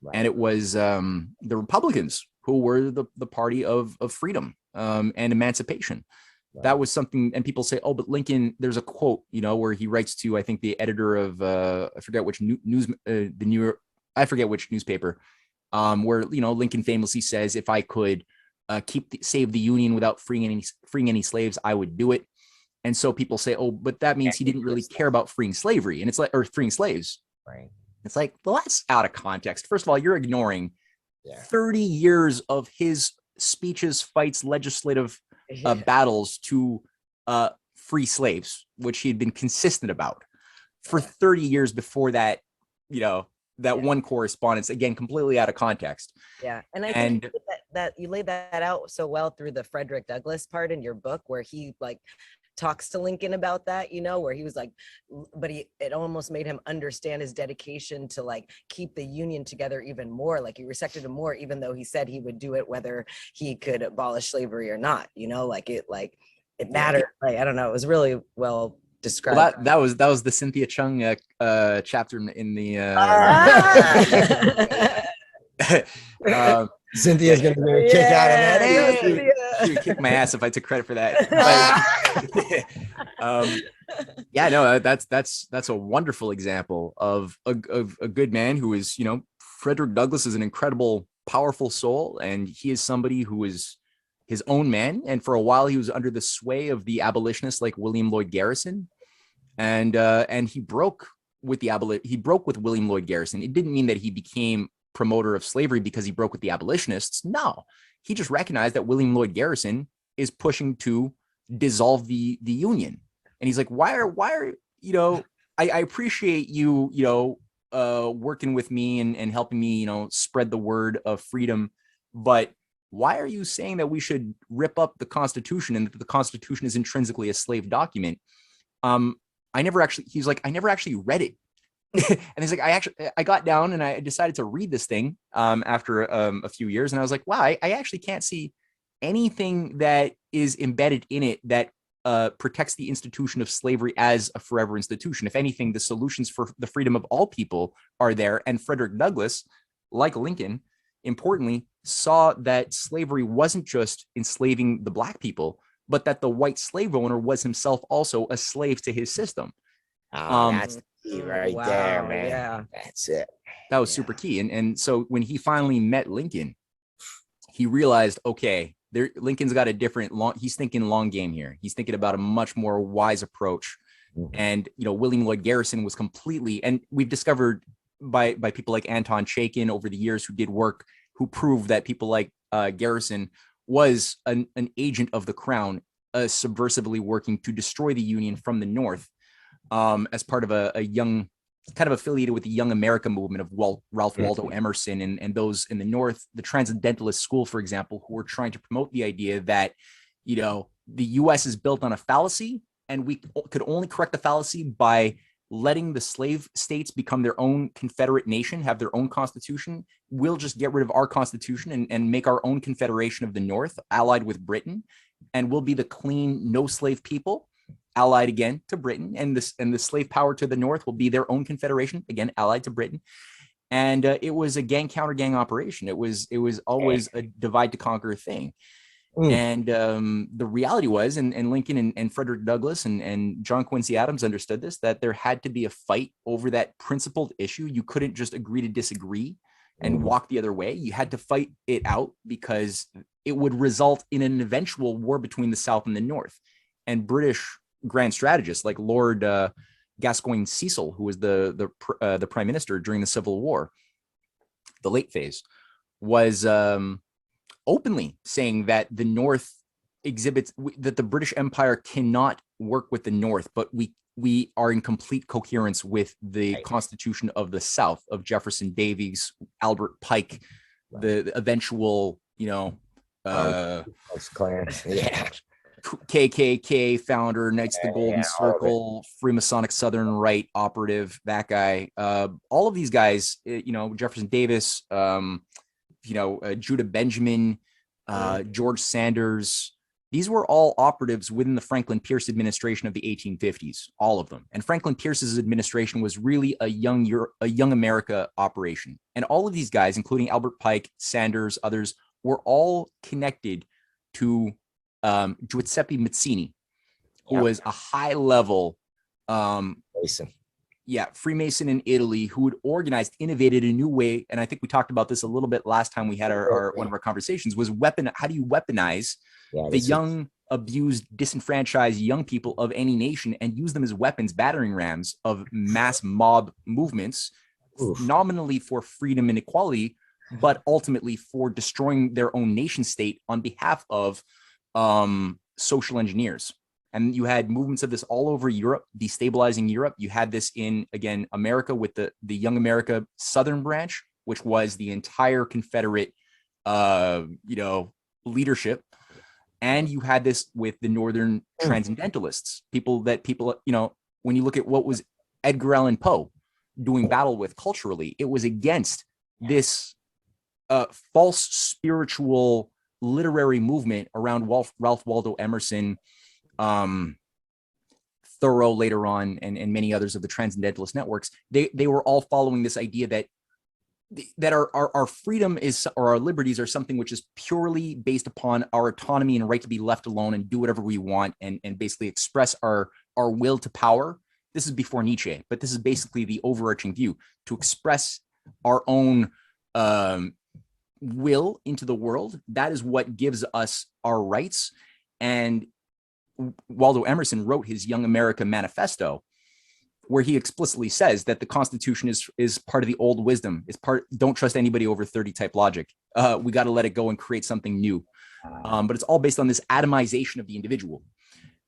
Right. And it was the Republicans who were the party of freedom and emancipation. Right. That was something, and people say, oh, but Lincoln, there's a quote, where he writes to, I think, the editor of, I forget which I forget which newspaper, where, Lincoln famously says, if I could save the Union without freeing any slaves, I would do it. And so people say, oh, but that means he didn't really care about freeing slavery, and it's like, or freeing slaves. Right. It's like, well, that's out of context. First of all, you're ignoring 30 years of his speeches, fights, legislative battles to free slaves, which he had been consistent about for 30 years before that, one correspondence, again, completely out of context. Yeah. And I think that you laid that out so well through the Frederick Douglass part in your book, where he talks to Lincoln about that, where he was like, but it almost made him understand his dedication to keep the Union together even more. He respected him more, even though he said he would do it whether he could abolish slavery or not. It mattered. I don't know. It was really well described. Well, that was the Cynthia Chung chapter in the. Cynthia's gonna get a kick out of that. She would kick my ass if I took credit for that. That's a wonderful example of a good man who is, Frederick Douglass is an incredible, powerful soul, and he is somebody who is his own man. And for a while, he was under the sway of the abolitionists like William Lloyd Garrison, and he broke with William Lloyd Garrison. It didn't mean that he became promoter of slavery because he broke with the abolitionists. No, he just recognized that William Lloyd Garrison is pushing to dissolve the Union. And he's like, why are I appreciate you, working with me and helping me, spread the word of freedom. But why are you saying that we should rip up the Constitution and that the Constitution is intrinsically a slave document? I never actually read it. And he's like, I got down and I decided to read this thing after a few years. And I was like, wow, I actually can't see anything that is embedded in it that protects the institution of slavery as a forever institution. If anything, the solutions for the freedom of all people are there. And Frederick Douglass, like Lincoln, importantly, saw that slavery wasn't just enslaving the Black people, but that the white slave owner was himself also a slave to his system. That's the key right there, man. Yeah. That's it. That was super key. And so when he finally met Lincoln, he realized, okay, Lincoln's got a different he's thinking long game here. He's thinking about a much more wise approach. And, William Lloyd Garrison was completely, and we've discovered by people like Anton Chaikin over the years who did work, who proved that people like Garrison was an agent of the crown, subversively working to destroy the Union from the North, as part of a young, kind of affiliated with the Young America movement of Ralph Waldo Emerson and those in the North, the Transcendentalist School, for example, who were trying to promote the idea that, the U.S. is built on a fallacy, and we could only correct the fallacy by letting the slave states become their own confederate nation, have their own constitution. We'll just get rid of our constitution and make our own confederation of the North, allied with Britain, and we'll be the clean, no slave people, allied again to Britain, and the slave power to the North will be their own confederation, again allied to Britain. And it was a gang counter gang operation. It was always a divide to conquer thing. And the reality was, and Lincoln and Frederick Douglass and John Quincy Adams understood this, that there had to be a fight over that principled issue. You couldn't just agree to disagree and walk the other way. You had to fight it out because it would result in an eventual war between the South and the North. And British grand strategists like Lord Gascoigne Cecil, who was the prime minister during the Civil War, the late phase, was openly saying that the North exhibits that the British Empire cannot work with the North, but we are in complete coherence with the Constitution of the South of Jefferson Davis, Albert Pike, the eventual, KKK founder, Knights of the Golden Circle, Freemasonic Southern Right operative, that guy, all of these guys, Jefferson Davis, Judah Benjamin, George Sanders. These were all operatives within the Franklin Pierce administration of the 1850s, all of them. And Franklin Pierce's administration was really a young America operation. And all of these guys, including Albert Pike, Sanders, others, were all connected to Giuseppe Mazzini, who was a high-level Mason. Freemason in Italy, who had organized, innovated a new way. And I think we talked about this a little bit last time we had one of our conversations, was how do you weaponize the young, abused, disenfranchised young people of any nation and use them as weapons, battering rams of mass mob movements, nominally for freedom and equality, but ultimately for destroying their own nation state on behalf of social engineers. And you had movements of this all over Europe, destabilizing Europe. You had this in, again, America with the Young America Southern branch, which was the entire Confederate, leadership. And you had this with the Northern Transcendentalists, people, when you look at what was Edgar Allan Poe doing battle with culturally, it was against this false spiritual literary movement around Ralph Waldo Emerson, Thoreau later on, and many others of the transcendentalist networks. They were all following this idea that our freedom or our liberties are something which is purely based upon our autonomy and right to be left alone and do whatever we want and basically express our will to power. This is before Nietzsche, but this is basically the overarching view, to express our own will into the world. That is what gives us our rights. And Waldo Emerson wrote his Young America Manifesto, where he explicitly says that the Constitution is part of the old wisdom. It's don't trust anybody over 30 type logic. We got to let it go and create something new. But it's all based on this atomization of the individual.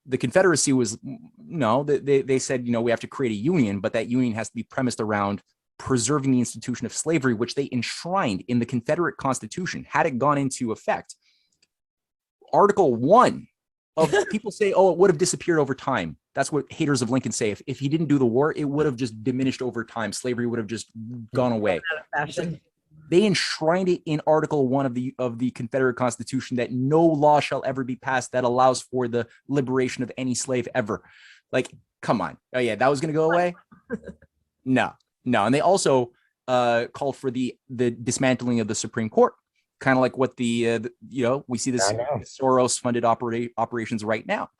The Confederacy was, they said, we have to create a union, but that union has to be premised around preserving the institution of slavery, which they enshrined in the Confederate Constitution. Had it gone into effect, Article 1 of people say, it would have disappeared over time. That's what haters of Lincoln say. If he didn't do the war, it would have just diminished over time. Slavery would have just gone away. They enshrined it in Article 1 of the Confederate Constitution that no law shall ever be passed that allows for the liberation of any slave ever. Like, come on. Oh yeah, that was going to go away? No. And they also called for the dismantling of the Supreme Court. Kind of like what we see this Soros-funded operations right now.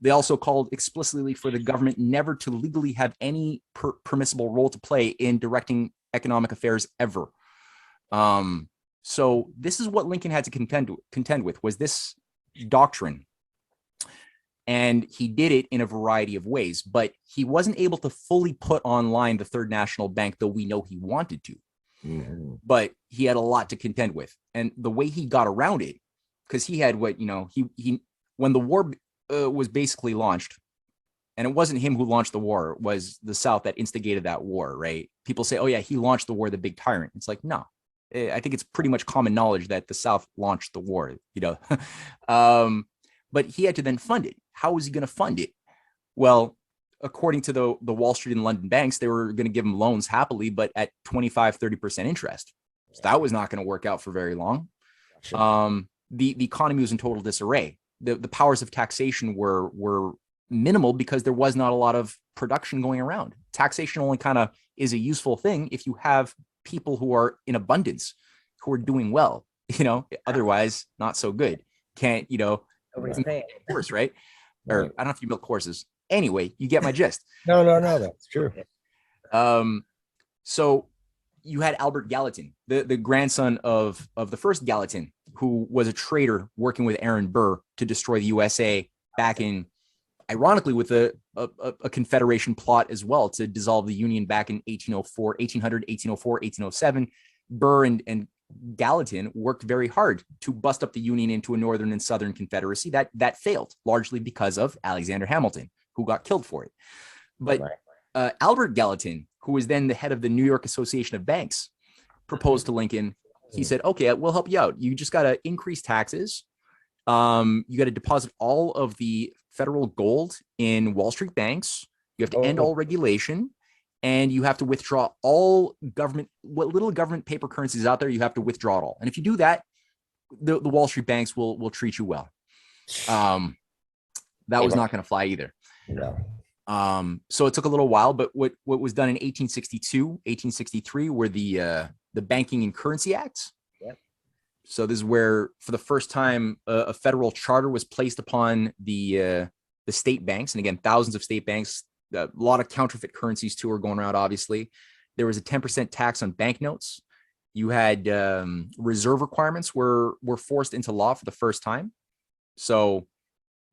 They also called explicitly for the government never to legally have any permissible role to play in directing economic affairs ever. So this is what Lincoln had to contend with, was this doctrine. And he did it in a variety of ways, but he wasn't able to fully put online the Third National Bank, though we know he wanted to. But he had a lot to contend with. And the way he got around it, because he had when the war was basically launched, and it wasn't him who launched the war, it was the South that instigated that war, right? People say, oh yeah, he launched the war, the big tyrant. It's like, no, I think it's pretty much common knowledge that the South launched the war, but he had to then fund it. How was he going to fund it? Well, according to the Wall Street and London banks, they were going to give them loans happily, but at 25-30% interest. So that was not going to work out for very long. The economy was in total disarray. The powers of taxation were minimal because there was not a lot of production going around. Taxation only kind of is a useful thing if you have people who are in abundance, who are doing well, otherwise not so good. Can't, Nobody's paying. Horse, right? Or I don't know if you milk horses. Anyway, you get my gist. No, that's true. So you had Albert Gallatin, the grandson of the first Gallatin, who was a traitor working with Aaron Burr to destroy the USA back in, ironically, with a Confederation plot as well to dissolve the Union back in 1807. Burr and Gallatin worked very hard to bust up the Union into a Northern and Southern Confederacy. That failed largely because of Alexander Hamilton, who got killed for it. But Albert Gallatin, who was then the head of the New York Association of Banks, proposed to Lincoln. He said, okay, we'll help you out. You just got to increase taxes. You got to deposit all of the federal gold in Wall Street banks. You have to end all regulation. And you have to withdraw all what little government paper currencies out there. You have to withdraw it all. And if you do that, the Wall Street banks will treat you well. That was not going to fly either. No. So it took a little while, but what was done in 1862, 1863 were the Banking and Currency Acts. Yep. So this is where, for the first time, a federal charter was placed upon the state banks. And again, thousands of state banks, a lot of counterfeit currencies too are going around. Obviously, there was a 10% tax on banknotes. You had reserve requirements were forced into law for the first time. So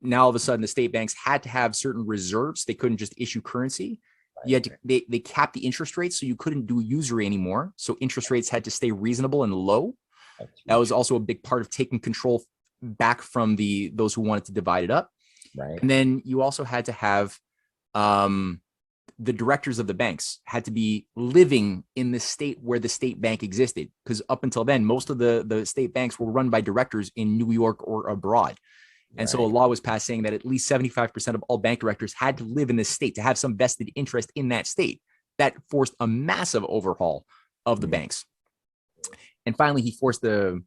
now all of a sudden the state banks had to have certain reserves. They couldn't just issue currency. You had to, they capped the interest rates, so you couldn't do usury anymore. So interest rates had to stay reasonable and low. That was also a big part of taking control back from those who wanted to divide it up. Right. And then you also had to have the directors of the banks had to be living in the state where the state bank existed, because up until then, most of the state banks were run by directors in New York or abroad. And so a law was passed saying that at least 75% of all bank directors had to live in the state, to have some vested interest in that state. That forced a massive overhaul of the banks. And finally, he forced the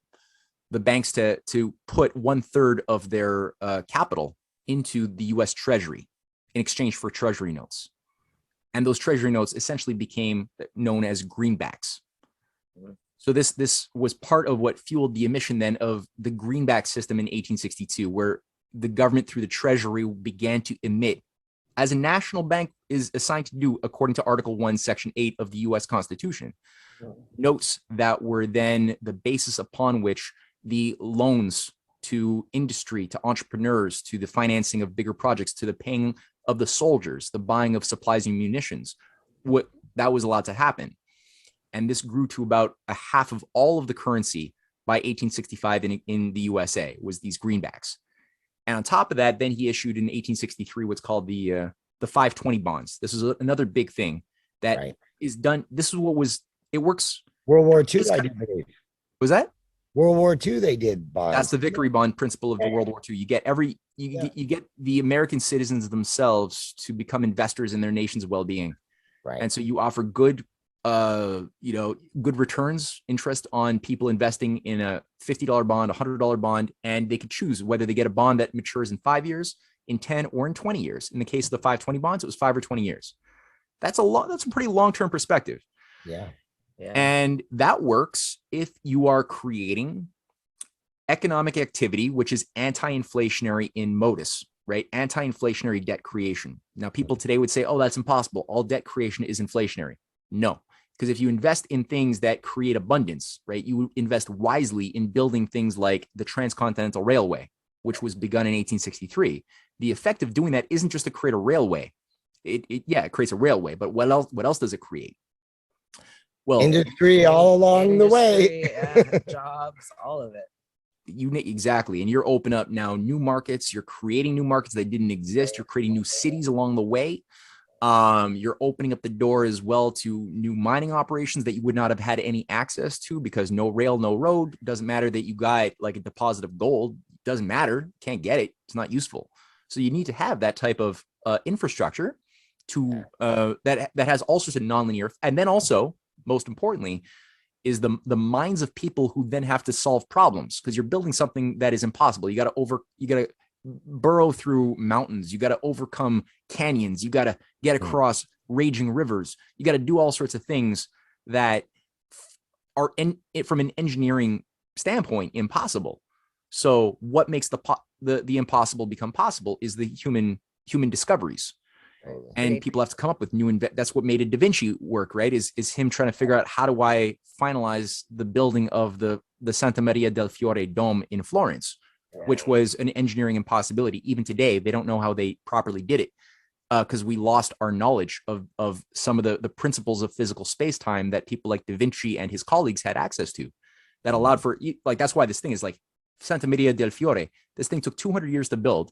banks to put 1/3 of their capital into the U.S. Treasury in exchange for treasury notes. And those treasury notes essentially became known as greenbacks. So this was part of what fueled the emission then of the greenback system in 1862, where the government through the treasury began to emit, as a national bank is assigned to do according to Article 1, Section 8 of the U.S. Constitution, notes that were then the basis upon which the loans to industry, to entrepreneurs, to the financing of bigger projects, to the paying of the soldiers, the buying of supplies and munitions, that was allowed to happen. And this grew to about a half of all of the currency by 1865 in the USA, was these greenbacks. And on top of that, then he issued in 1863 what's called the 520 bonds. This is another big thing that is done. This is it works. World War II, I do believe. Was that? World War II, they did bonds. That's the victory bond principle of the World War II. You get you get the American citizens themselves to become investors in their nation's well-being. Right. And so you offer good returns, interest on people investing in a $50 bond, $100 bond, and they could choose whether they get a bond that matures in 5 years, in 10, or in 20 years. In the case of the 520 bonds, it was 5 or 20 years. That's a pretty long-term perspective. Yeah. And that works if you are creating economic activity, which is anti-inflationary in modus, right? Anti-inflationary debt creation. Now, people today would say, oh, that's impossible. All debt creation is inflationary. No, because if you invest in things that create abundance, right, you invest wisely in building things like the Transcontinental Railway, which was begun in 1863. The effect of doing that isn't just to create a railway. It creates a railway, but what else does it create? Well, industry all along the way. Jobs, all of it. Exactly. And you're opening up now new markets. You're creating new markets that didn't exist. You're creating new cities along the way. You're opening up the door as well to new mining operations that you would not have had any access to, because no rail, no road. Doesn't matter that you got like a deposit of gold. Doesn't matter. Can't get it. It's not useful. So you need to have that type of infrastructure. to that has all sorts of nonlinear, and then also most importantly is the minds of people who then have to solve problems, because you're building something that is impossible. You got to burrow through mountains, you got to overcome canyons, you got to get across raging rivers, you got to do all sorts of things that are from an engineering standpoint impossible. So what makes the impossible become possible is the human discoveries. And people have to come up with new that's what made a Da Vinci work, right? Is him trying to figure out, how do I finalize the building of the Santa Maria del Fiore dome in Florence, which was an engineering impossibility. Even today, they don't know how they properly did it, because we lost our knowledge of some of the principles of physical space-time that people like Da Vinci and his colleagues had access to, that allowed for, like, that's why this thing is like Santa Maria del Fiore. This thing took 200 years to build.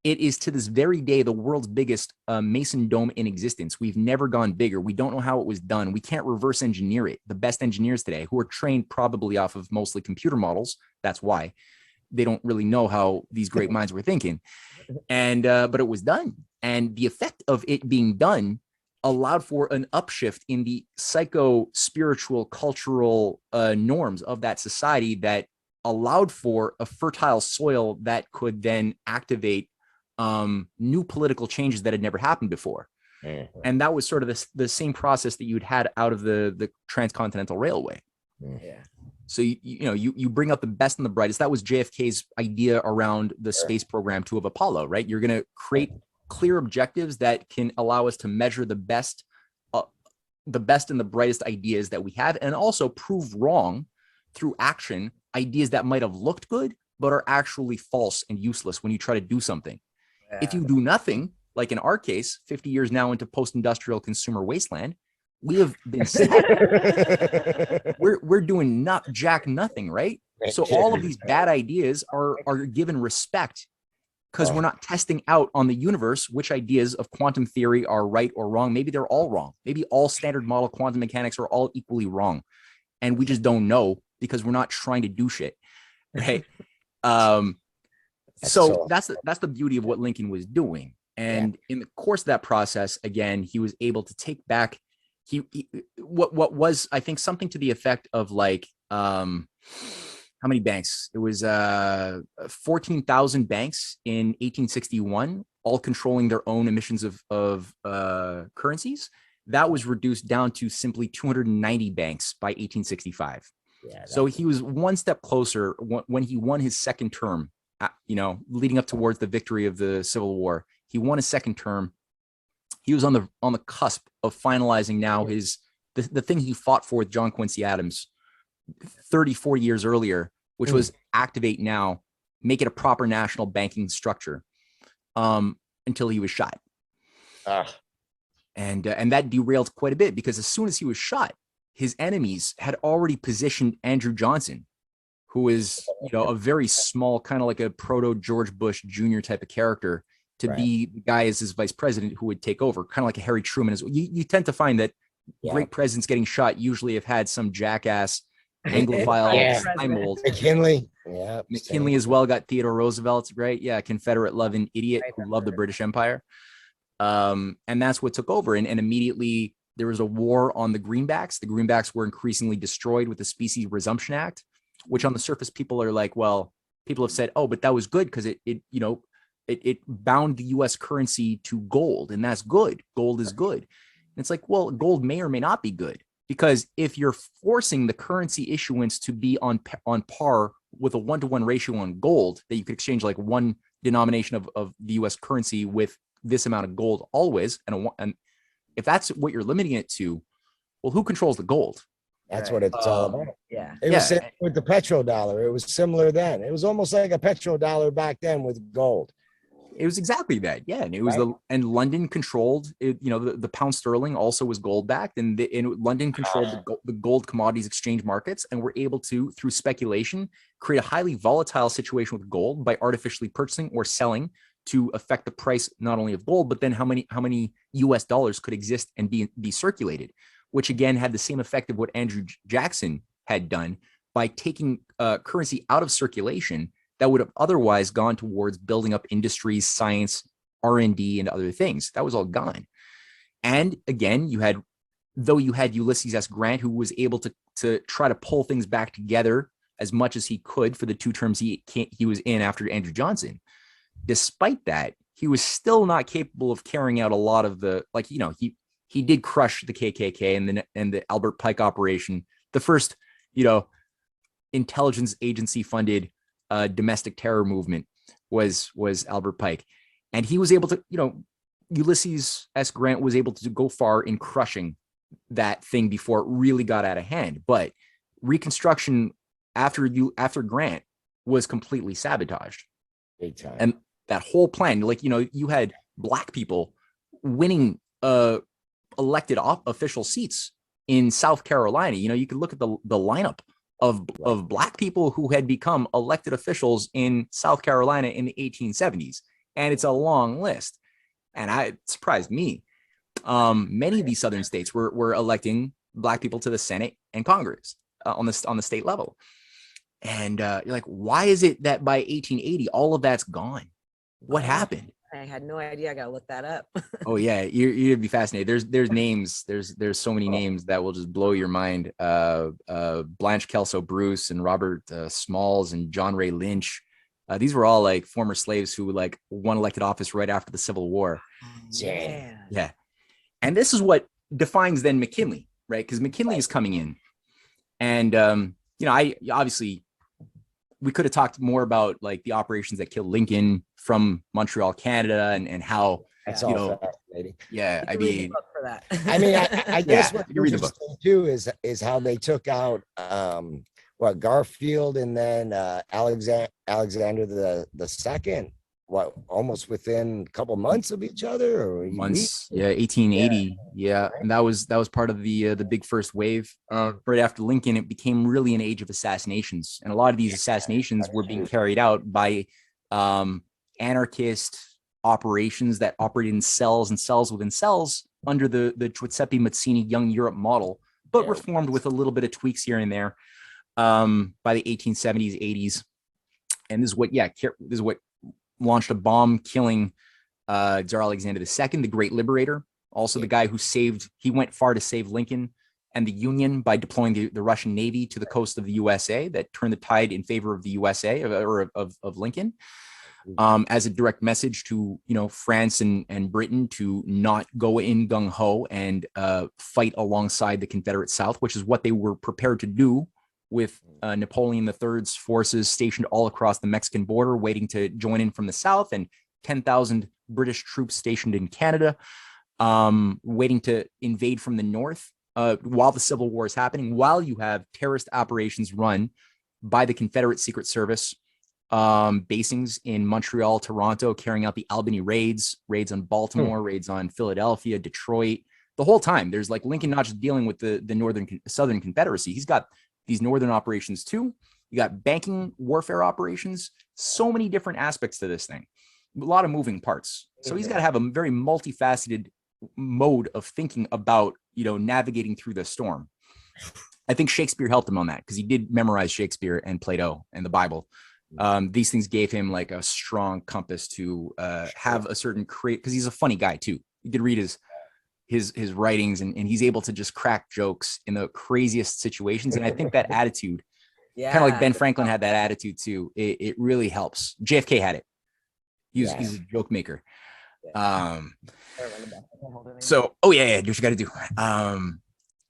It is to this very day the world's biggest Mason dome in existence. We've never gone bigger. We don't know how it was done. We can't reverse engineer it. The best engineers today, who are trained probably off of mostly computer models, that's why they don't really know how these great minds were thinking. And but it was done, and the effect of it being done allowed for an upshift in the psycho-spiritual cultural norms of that society, that allowed for a fertile soil that could then activate new political changes that had never happened before. And that was sort of the same process that you'd had out of the transcontinental railway. So you bring up the best and the brightest. That was JFK's idea around the space program 2 of Apollo, right? You're going to create clear objectives that can allow us to measure the best and the brightest ideas that we have, and also prove wrong through action ideas that might have looked good but are actually false and useless when you try to do something. If you do nothing, like in our case, 50 years now into post-industrial consumer wasteland, we have been set. We're doing nothing, right? So all of these bad ideas are given respect, because we're not testing out on the universe which ideas of quantum theory are right or wrong. Maybe they're all wrong. Maybe all standard model quantum mechanics are all equally wrong, and we just don't know because we're not trying to do shit, right? So that's the beauty of what Lincoln was doing. And in the course of that process, again, he was able to take back what was, I think, something to the effect of like, how many banks? It was 14,000 banks in 1861, all controlling their own emissions of currencies. That was reduced down to simply 290 banks by 1865. So he was one step closer when he won his second term, leading up towards the victory of the Civil War. He won his second term. He was on the cusp of finalizing now the thing he fought for with John Quincy Adams 34 years earlier, which was activate now, make it a proper national banking structure, until he was shot. And that derailed quite a bit, because as soon as he was shot, his enemies had already positioned Andrew Johnson, who is, a very small, kind of like a proto George Bush Jr. type of character, to be the guy as his vice president who would take over, kind of like a Harry Truman. You tend to find that great presidents getting shot usually have had some jackass Anglophile time mold. McKinley. McKinley as well got Theodore Roosevelt, right? Yeah, Confederate loving idiot who loved the British Empire. And that's what took over. And immediately there was a war on the greenbacks. The greenbacks were increasingly destroyed with the Species Resumption Act, which on the surface people are like, well, people have said, oh, but that was good because it bound the US currency to gold, and that's good. Gold is good. And it's like, well, gold may or may not be good, because if you're forcing the currency issuance to be on par with a 1-to-1 ratio on gold, that you could exchange like one denomination of the US currency with this amount of gold always, and if that's what you're limiting it to, well, who controls the gold? That's what it's all about. It was Yeah. with the petrodollar. It was similar then. It was almost like a petrodollar back then with gold. It was exactly that. Yeah. And it was and London controlled it, the pound sterling also was gold backed, and London controlled the gold commodities exchange markets, and were able to, through speculation, create a highly volatile situation with gold by artificially purchasing or selling to affect the price, not only of gold, but then how many US dollars could exist and be circulated, which again had the same effect of what Andrew Jackson had done by taking currency out of circulation that would have otherwise gone towards building up industries, science, R&D, and other things. That was all gone. And again, you had Ulysses S. Grant, who was able to try to pull things back together as much as he could for the 2 terms he was in after Andrew Johnson. Despite that, he was still not capable of carrying out a lot of the, like, he did crush the KKK and the Albert Pike operation, the first, intelligence agency funded domestic terror movement was Albert Pike. And he was able to, Ulysses S. Grant was able to go far in crushing that thing before it really got out of hand. But Reconstruction after Grant was completely sabotaged. Big time. And that whole plan, like, you had black people winning elected official seats in South Carolina. You could look at the lineup of black people who had become elected officials in South Carolina in the 1870s. And it's a long list. And it surprised me. Many of these southern states were electing black people to the Senate and Congress on the state level. And you're like, why is it that by 1880 all of that's gone? What happened? I had no idea. I gotta look that up. Oh yeah, you'd be fascinated. There's names. There's so many names that will just blow your mind. Blanche Kelso Bruce and Robert Smalls and John Ray Lynch. These were all like former slaves who like won elected office right after the Civil War. Yeah. And this is what defines then McKinley, right? Because McKinley is coming in, and I obviously we could have talked more about like the operations that killed Lincoln from Montreal, Canada, and how that's all fascinating. Yeah, I mean, for that. I mean, I guess Yeah, what's you read the book. interesting too is how they took out Garfield and then Alexander the second. What, almost within a couple months of each other, or months? Yeah, 1880. Yeah, and that was part of the big first wave. Right after Lincoln, it became really an age of assassinations, and a lot of these assassinations were being carried out by anarchist operations that operated in cells and cells within cells under the Giuseppe Mazzini Young Europe model, but reformed with a little bit of tweaks here and there by the 1870s, 80s. And this is what launched a bomb killing Tsar Alexander II, the great liberator, also the guy who went far to save Lincoln and the Union by deploying the Russian Navy to the coast of the USA that turned the tide in favor of the USA or of Lincoln, as a direct message to, France and Britain to not go in gung-ho and fight alongside the Confederate South, which is what they were prepared to do with Napoleon III's forces stationed all across the Mexican border, waiting to join in from the south, and 10,000 British troops stationed in Canada, waiting to invade from the north while the Civil War is happening, while you have terrorist operations run by the Confederate Secret Service, basings in Montreal, Toronto, carrying out the Albany raids on Baltimore, raids on Philadelphia, Detroit. The whole time, there's like Lincoln not just dealing with the Southern Confederacy. He's got these northern operations too. You got banking warfare operations, so many different aspects to this thing, a lot of moving parts. So he's got to have a very multifaceted mode of thinking about, navigating through the storm. I think Shakespeare helped him on that because he did memorize Shakespeare and Plato and the Bible. These things gave him like a strong compass to have a certain because he's a funny guy too. You could read his writings and he's able to just crack jokes in the craziest situations. And I think that attitude, kind of like Ben Franklin had that attitude too. It really helps. JFK had it. He's a joke maker. So, do what you got to do.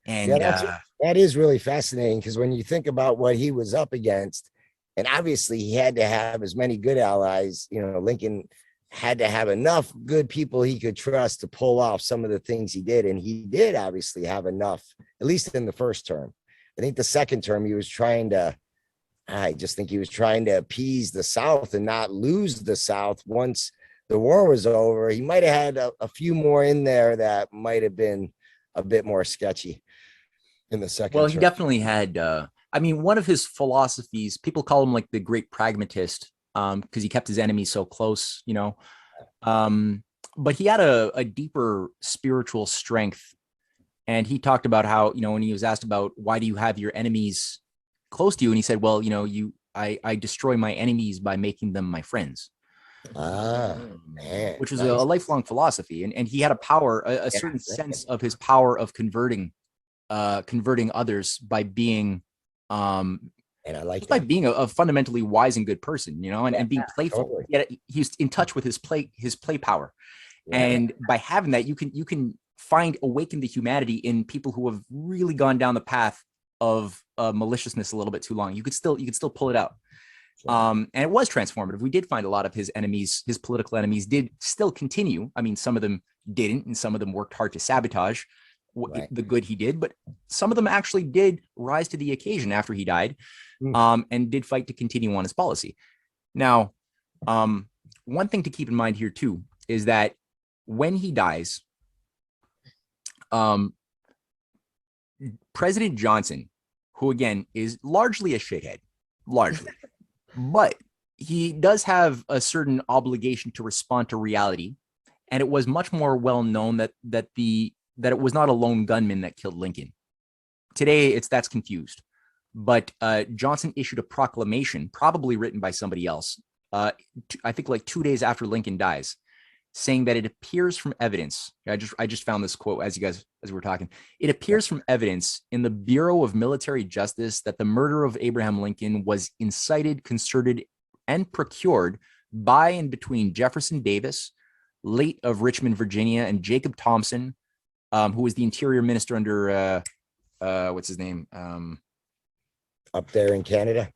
That is really fascinating because when you think about what he was up against, and obviously he had to have as many good allies, Lincoln had to have enough good people he could trust to pull off some of the things he did. And he did obviously have enough, at least in the first term. I think the second term, he was trying to appease the South and not lose the South once the war was over. He might have had a few more in there that might have been a bit more sketchy in the second term. He definitely had, one of his philosophies, people call him like the great pragmatist, because he kept his enemies so close, but he had a deeper spiritual strength. And he talked about how, when he was asked about why do you have your enemies close to you? And he said, well, I destroy my enemies by making them my friends. Ah, man. which was Nice. a lifelong philosophy. And he had a power, a certain sense of his power of converting others by being, and I like by that. being a fundamentally wise and good person, and being playful. Totally. Yet he's in touch with his play power. Yeah. And by having that, you can find awaken the humanity in people who have really gone down the path of maliciousness a little bit too long. You could still pull it out. And it was transformative. We did find a lot of his enemies, his political enemies, did still continue. I mean, some of them didn't, and some of them worked hard to sabotage the good he did, but some of them actually did rise to the occasion after he died, and did fight to continue on his policy. Now, one thing to keep in mind here too is that when he dies, President Johnson, who again is largely a shithead, but he does have a certain obligation to respond to reality, and it was much more well known that it was not a lone gunman that killed Lincoln. Today, that's confused, but Johnson issued a proclamation, probably written by somebody else, I think like 2 days after Lincoln dies, saying that it appears from evidence. I just found this quote as we were talking. It appears from evidence in the Bureau of Military Justice that the murder of Abraham Lincoln was incited, concerted, and procured by and between Jefferson Davis, late of Richmond, Virginia, and Jacob Thompson, who was the Interior Minister under what's his name? Up there in Canada?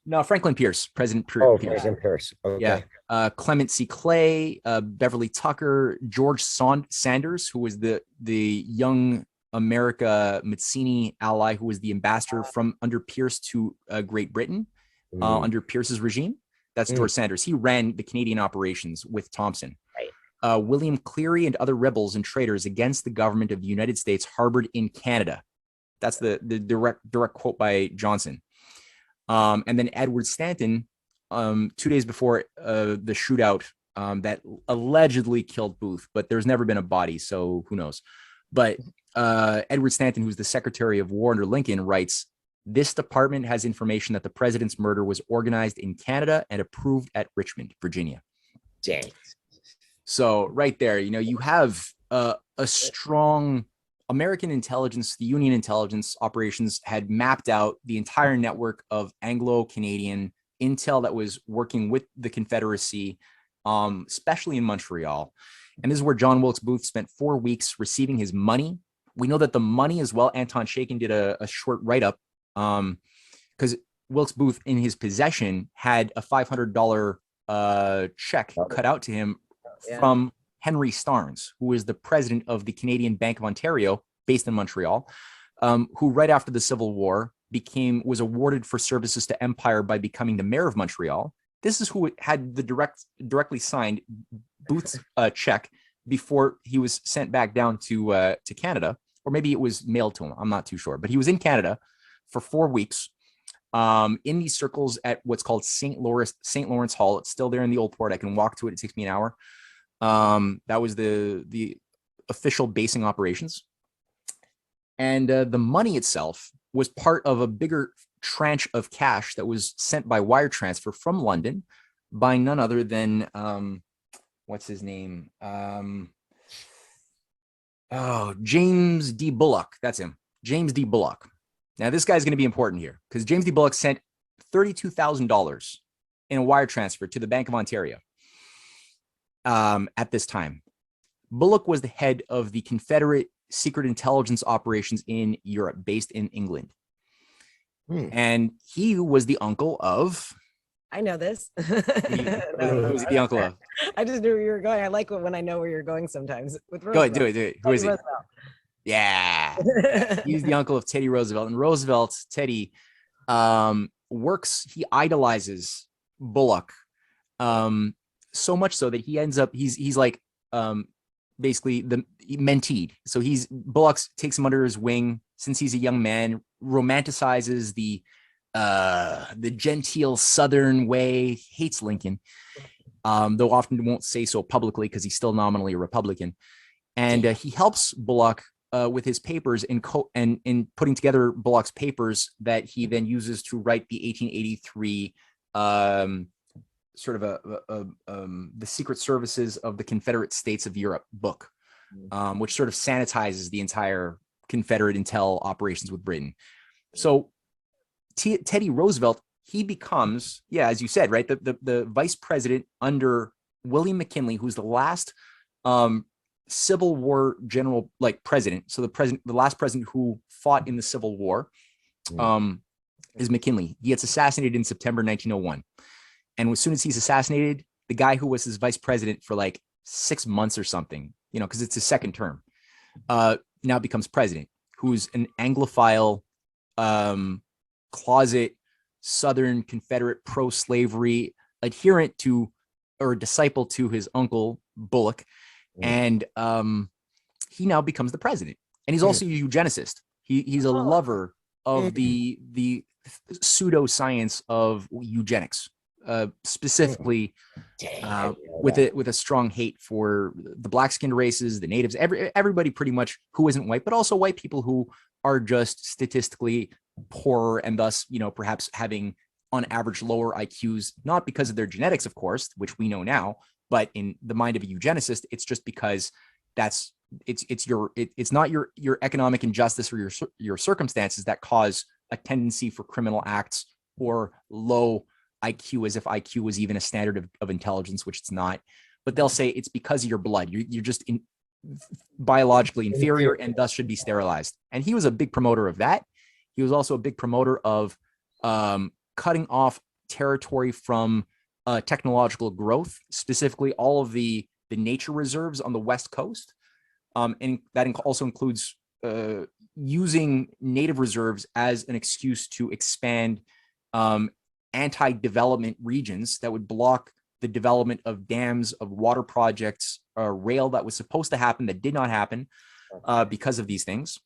No, Franklin Pierce, President Pierce. Oh, President Pierce. Okay. Yeah. Clement C. Clay, Beverly Tucker, George Sanders, who was the young America Mazzini ally, who was the ambassador from under Pierce to Great Britain, under Pierce's regime. That's George Sanders. He ran the Canadian operations with Thompson. Right. William Cleary and other rebels and traitors against the government of the United States harbored in Canada. That's the direct quote by Johnson. And then Edward Stanton, 2 days before the shootout that allegedly killed Booth, but there's never been a body, so who knows? But Edward Stanton, who's the Secretary of War under Lincoln, writes, "This department has information that the president's murder was organized in Canada and approved at Richmond, Virginia." Dang. So right there, you have a strong American intelligence, the Union intelligence operations had mapped out the entire network of Anglo-Canadian intel that was working with the Confederacy, especially in Montreal. And this is where John Wilkes Booth spent 4 weeks receiving his money. We know that the money as well, Anton Chaikin did a short write-up, because Wilkes Booth in his possession had a $500 check cut out to him from Henry Starnes, who is the president of the Canadian Bank of Ontario, based in Montreal, who right after the Civil War was awarded for services to Empire by becoming the mayor of Montreal. This is who had the directly signed Booth's check before he was sent back down to Canada, or maybe it was mailed to him. I'm not too sure, but he was in Canada for 4 weeks. In these circles at what's called St. Lawrence Hall. It's still there in the old port. I can walk to it. It takes me an hour. That was the official basing operations. And the money itself was part of a bigger tranche of cash that was sent by wire transfer from London by none other than, what's his name? James D. Bullock. That's him. James D. Bullock. Now, this guy's going to be important here because James D. Bullock sent $32,000 in a wire transfer to the Bank of Ontario. At this time, Bullock was the head of the Confederate secret intelligence operations in Europe, based in England. And he was the uncle of. I know this. Who was he the uncle of? I just knew where you were going. I like it when I know where you're going sometimes. With Go ahead, do it. Who is he? Roosevelt. Yeah. He's the uncle of Teddy Roosevelt. And Roosevelt, Teddy, he idolizes Bullock. So much so that he ends up, he's like basically the menteed. So Bullock takes him under his wing since he's a young man, romanticizes the genteel Southern way, hates Lincoln, though often won't say so publicly because he's still nominally a Republican. And he helps Bullock with his papers in putting together Bullock's papers that he then uses to write the 1883 sort of the Secret Services of the Confederate States of Europe book, which sort of sanitizes the entire Confederate intel operations with Britain. So Teddy Roosevelt, he becomes, as you said, right, the vice president under William McKinley, who's the last Civil War general, like president. So the last president who fought in the Civil War is McKinley. He gets assassinated in September 1901. And as soon as he's assassinated, the guy who was his vice president for like 6 months or something, because it's his second term, now becomes president, who's an Anglophile, closet Southern Confederate pro-slavery adherent to, or disciple to, his uncle Bullock. And he now becomes the president. And he's also a eugenicist. He's a lover of the pseudoscience of eugenics, specifically with a strong hate for the black-skinned races, the natives, everybody pretty much who isn't white, but also white people who are just statistically poorer and thus, perhaps having on average lower IQs, not because of their genetics, of course, which we know now, but in the mind of a eugenicist, it's just because it's not your economic injustice or your circumstances that cause a tendency for criminal acts or low IQ, as if IQ was even a standard of intelligence, which it's not. But they'll say it's because of your blood. You're just biologically inferior and thus should be sterilized. And he was a big promoter of that. He was also a big promoter of cutting off territory from technological growth, specifically all of the nature reserves on the West Coast. And that also includes using native reserves as an excuse to expand anti-development regions that would block the development of dams, of water projects, rail that was supposed to happen that did not happen because of these things.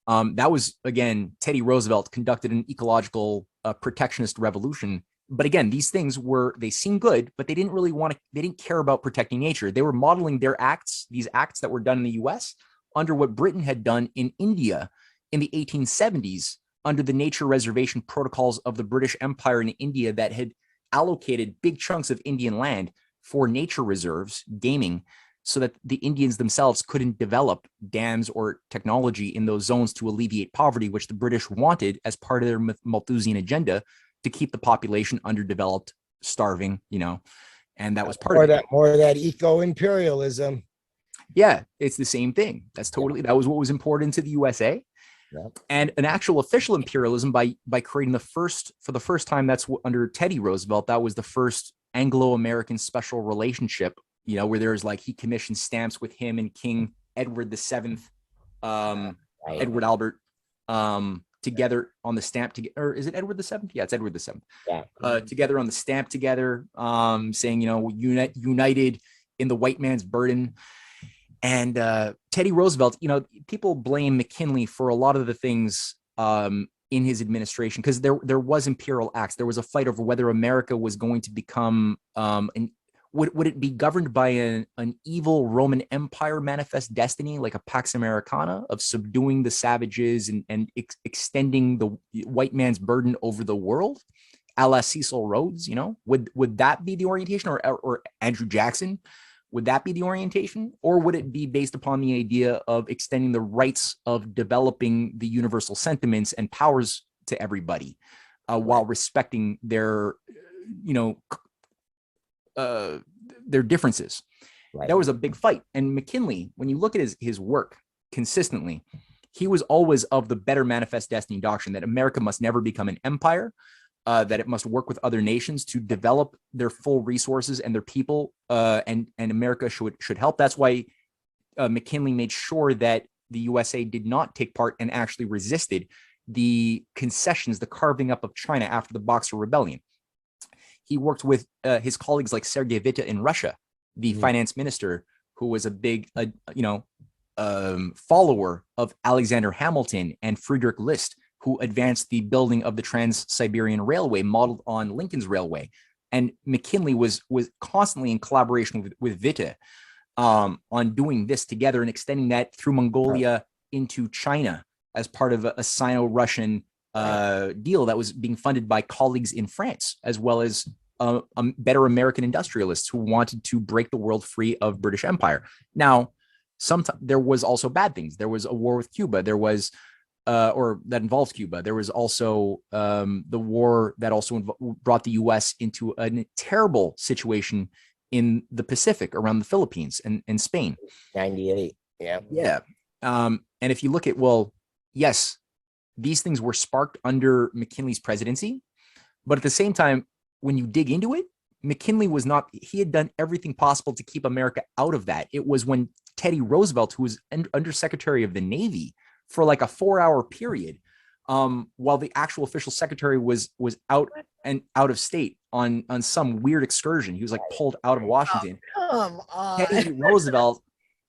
That was, again, Teddy Roosevelt conducted an ecological protectionist revolution. But again, these things they seem good, but they didn't really they didn't care about protecting nature. They were modeling these acts that were done in the US under what Britain had done in India in the 1870s under the nature reservation protocols of the British Empire in India that had allocated big chunks of Indian land for nature reserves, gaming, so that the Indians themselves couldn't develop dams or technology in those zones to alleviate poverty, which the British wanted as part of their Malthusian agenda to keep the population underdeveloped, starving, and that was part of it. More of that eco-imperialism. Yeah, it's the same thing. That was what was imported into the USA. Yeah. And an actual official imperialism by creating for the first time, that's under Teddy Roosevelt, that was the first Anglo-American special relationship, where there's he commissioned stamps with him and King Edward VII, Edward Albert, together on the stamp or is it Edward VII? Yeah, it's Edward VII. Yeah. Together on the stamp together, saying, united in the white man's burden. And Teddy Roosevelt, people blame McKinley for a lot of the things in his administration because there was imperial acts. There was a fight over whether America was going to become would it be governed by an evil Roman Empire manifest destiny, like a Pax Americana of subduing the savages and extending the white man's burden over the world, a la Cecil Rhodes? Would that be the orientation, or Andrew Jackson? Would that be the orientation? Or would it be based upon the idea of extending the rights of developing the universal sentiments and powers to everybody while respecting their differences? Right. That was a big fight. And McKinley, when you look at his work consistently, he was always of the better manifest destiny doctrine that America must never become an empire, that it must work with other nations to develop their full resources and their people, and America should help. That's why McKinley made sure that the USA did not take part and actually resisted the concessions, the carving up of China after the Boxer Rebellion. He worked with his colleagues like Sergei Witte in Russia, the finance minister, who was a big, follower of Alexander Hamilton and Friedrich List, who advanced the building of the Trans-Siberian Railway modeled on Lincoln's Railway. And McKinley was constantly in collaboration with Witte on doing this together and extending that through Mongolia into China as part of a Sino-Russian deal that was being funded by colleagues in France, as well as better American industrialists who wanted to break the world free of British Empire. Now, sometimes there was also bad things. There was a war with Cuba. There was, or that involved Cuba. There was also the war that also brought the U.S. into a terrible situation in the Pacific around the Philippines and Spain. 98. Yeah. Yeah. And if you look at, well, yes, these things were sparked under McKinley's presidency, but at the same time, when you dig into it, McKinley was not, he had done everything possible to keep America out of that. It was when Teddy Roosevelt, who was Undersecretary of the Navy for like a 4-hour period, while the actual official secretary was out of state on some weird excursion. He was like pulled out of Washington. Come on. Teddy Roosevelt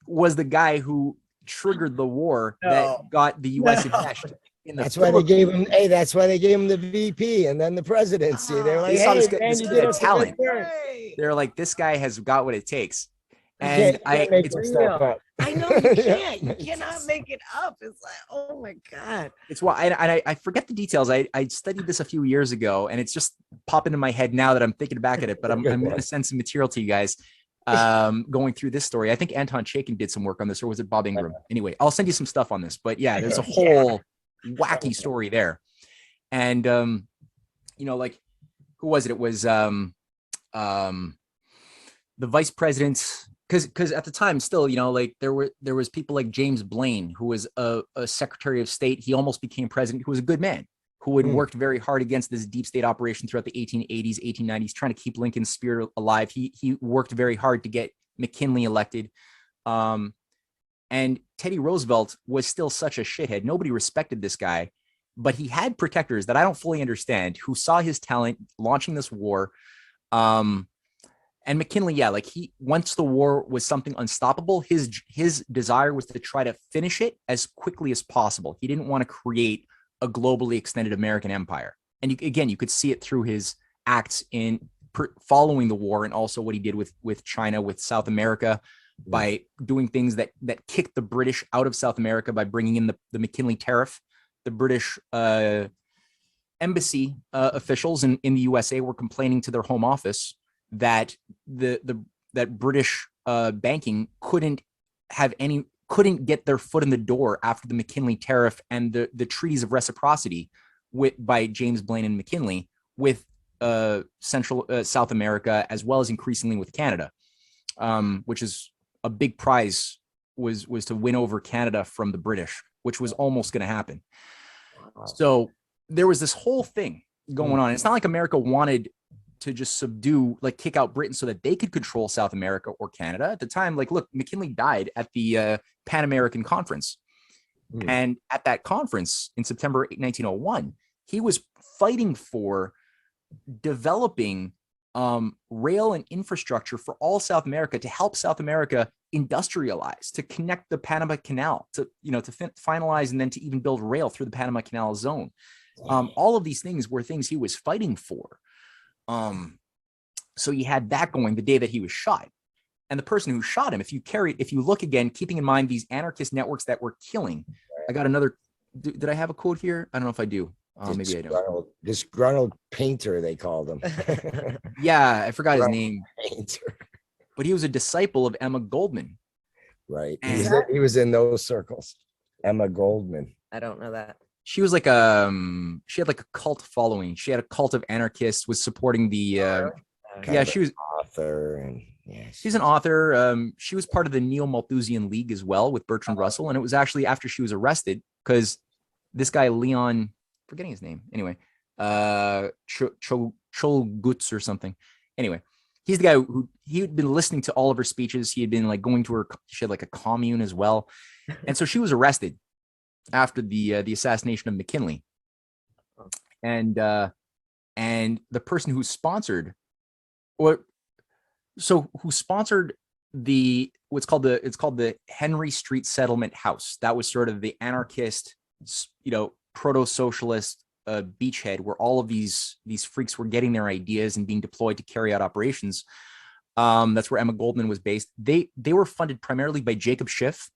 was the guy who triggered the war that got the U.S. enmeshed. That's why they gave him. Hey, that's why they gave him the VP and then the presidency. They were like, They saw "Hey, this man, this you kid did had us a good talent. turn." They're like, this guy has got what it takes. You And can't make it's this stuff up. I know you can't. You cannot make it up. It's like, oh my God. It's why I forget the details. I studied this a few years ago, and it's just popping in my head now that I'm thinking back at it. But I'm going to send some material to you guys going through this story. I think Anton Chaikin did some work on this, or was it Bob Ingram? Anyway, I'll send you some stuff on this. But yeah, there's a whole wacky story there. And like, who was it? It was the vice president, because at the time still, like there was people like James Blaine, who was a secretary of state. He almost became president, who was a good man, who had worked very hard against this deep state operation throughout the 1880s, 1890s, trying to keep Lincoln's spirit alive. He worked very hard to get McKinley elected. And Teddy Roosevelt was still such a shithead. Nobody respected this guy, but he had protectors that I don't fully understand, who saw his talent launching this war. And McKinley, once the war was something unstoppable, his desire was to try to finish it as quickly as possible. He didn't want to create a globally extended American empire. And you could see it through his acts in following the war, and also what he did with China, with South America, by doing things that kicked the British out of South America by bringing in the McKinley tariff. The British embassy officials in the USA were complaining to their home office that that British banking couldn't get their foot in the door after the McKinley tariff and the treaties of reciprocity by James Blaine and McKinley with Central South America, as well as increasingly with Canada, which is a big prize, was to win over Canada from the British, which was almost going to happen. Wow. So there was this whole thing going on. It's not like America wanted to just kick out Britain so that they could control South America or Canada. At the time, look, McKinley died at the Pan American Conference. And at that conference in September 1901, he was fighting for developing rail and infrastructure for all South America, to help South America industrialize, to connect the Panama Canal, to finalize and then to even build rail through the Panama Canal zone. All of these things were things he was fighting for. So you had that going the day that he was shot. And the person who shot him, if you look again, keeping in mind these anarchist networks that were killing, I got another, did I have a quote here? I don't know if I do. Maybe I don't. Disgruntled painter, they called him. Yeah, I forgot his name. Painter. But he was a disciple of Emma Goldman. Right. He was in those circles. Emma Goldman. I don't know that. She was she had like a cult following. She had a cult of anarchists, was supporting the she was author, and she's an author. She was part of the Neo-Malthusian League as well with Bertrand Russell. And it was actually after she was arrested, because this guy, Leon, forgetting his name. Anyway, Cholgutz or something. Anyway, he's the guy who he had been listening to all of her speeches. He had been going to her. She had like a commune as well. And so she was arrested after the assassination of McKinley. And the person who sponsored it's called the Henry Street Settlement House. That was sort of the anarchist, proto-socialist beachhead where all of these freaks were getting their ideas and being deployed to carry out operations. That's where Emma Goldman was based. They were funded primarily by Jacob Schiff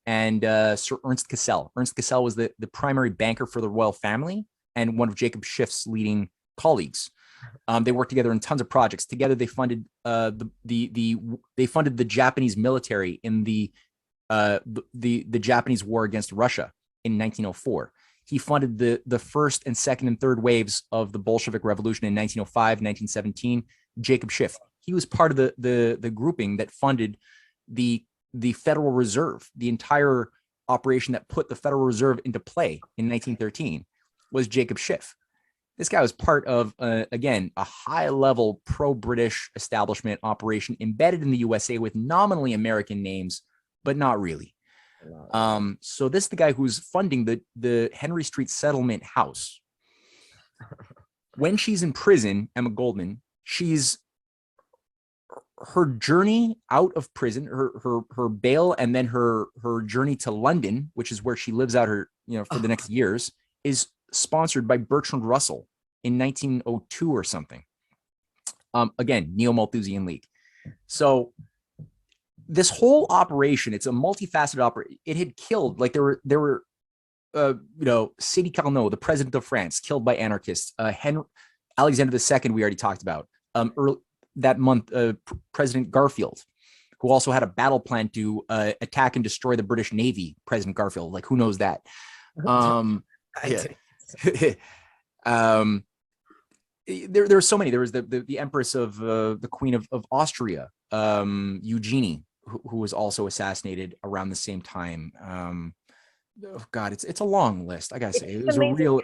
and Sir Ernst Cassell. Ernst Cassell was the primary banker for the royal family and one of Jacob Schiff's leading colleagues. They worked together in tons of projects. Together, they funded they funded the Japanese military in the Japanese war against Russia in 1904. He funded the first and second and third waves of the Bolshevik Revolution in 1905, 1917. Jacob Schiff. He was part of the grouping that funded the Federal Reserve. The entire operation that put the Federal Reserve into play in 1913 was Jacob Schiff. This guy was part of, again, a high-level pro-British establishment operation embedded in the USA with nominally American names, but not really. So this is the guy who's funding the Henry Street Settlement House. When she's in prison, Emma Goldman, her journey out of prison, her bail, and then her journey to London, which is where she lives out her, for the next years, is sponsored by Bertrand Russell in 1902 or something. Again, Neo-Malthusian League. So this whole operation, it's a multifaceted operation. It had killed, like there were Sidi Carnot, the president of France, killed by anarchists. Alexander II, we already talked about. That month, President Garfield, who also had a battle plan to attack and destroy the British Navy. President Garfield, like who knows that? There were so many. There was the Empress of the Queen of Austria, Eugenie, who was also assassinated around the same time. Oh God, it's a long list. I gotta say, it was a real.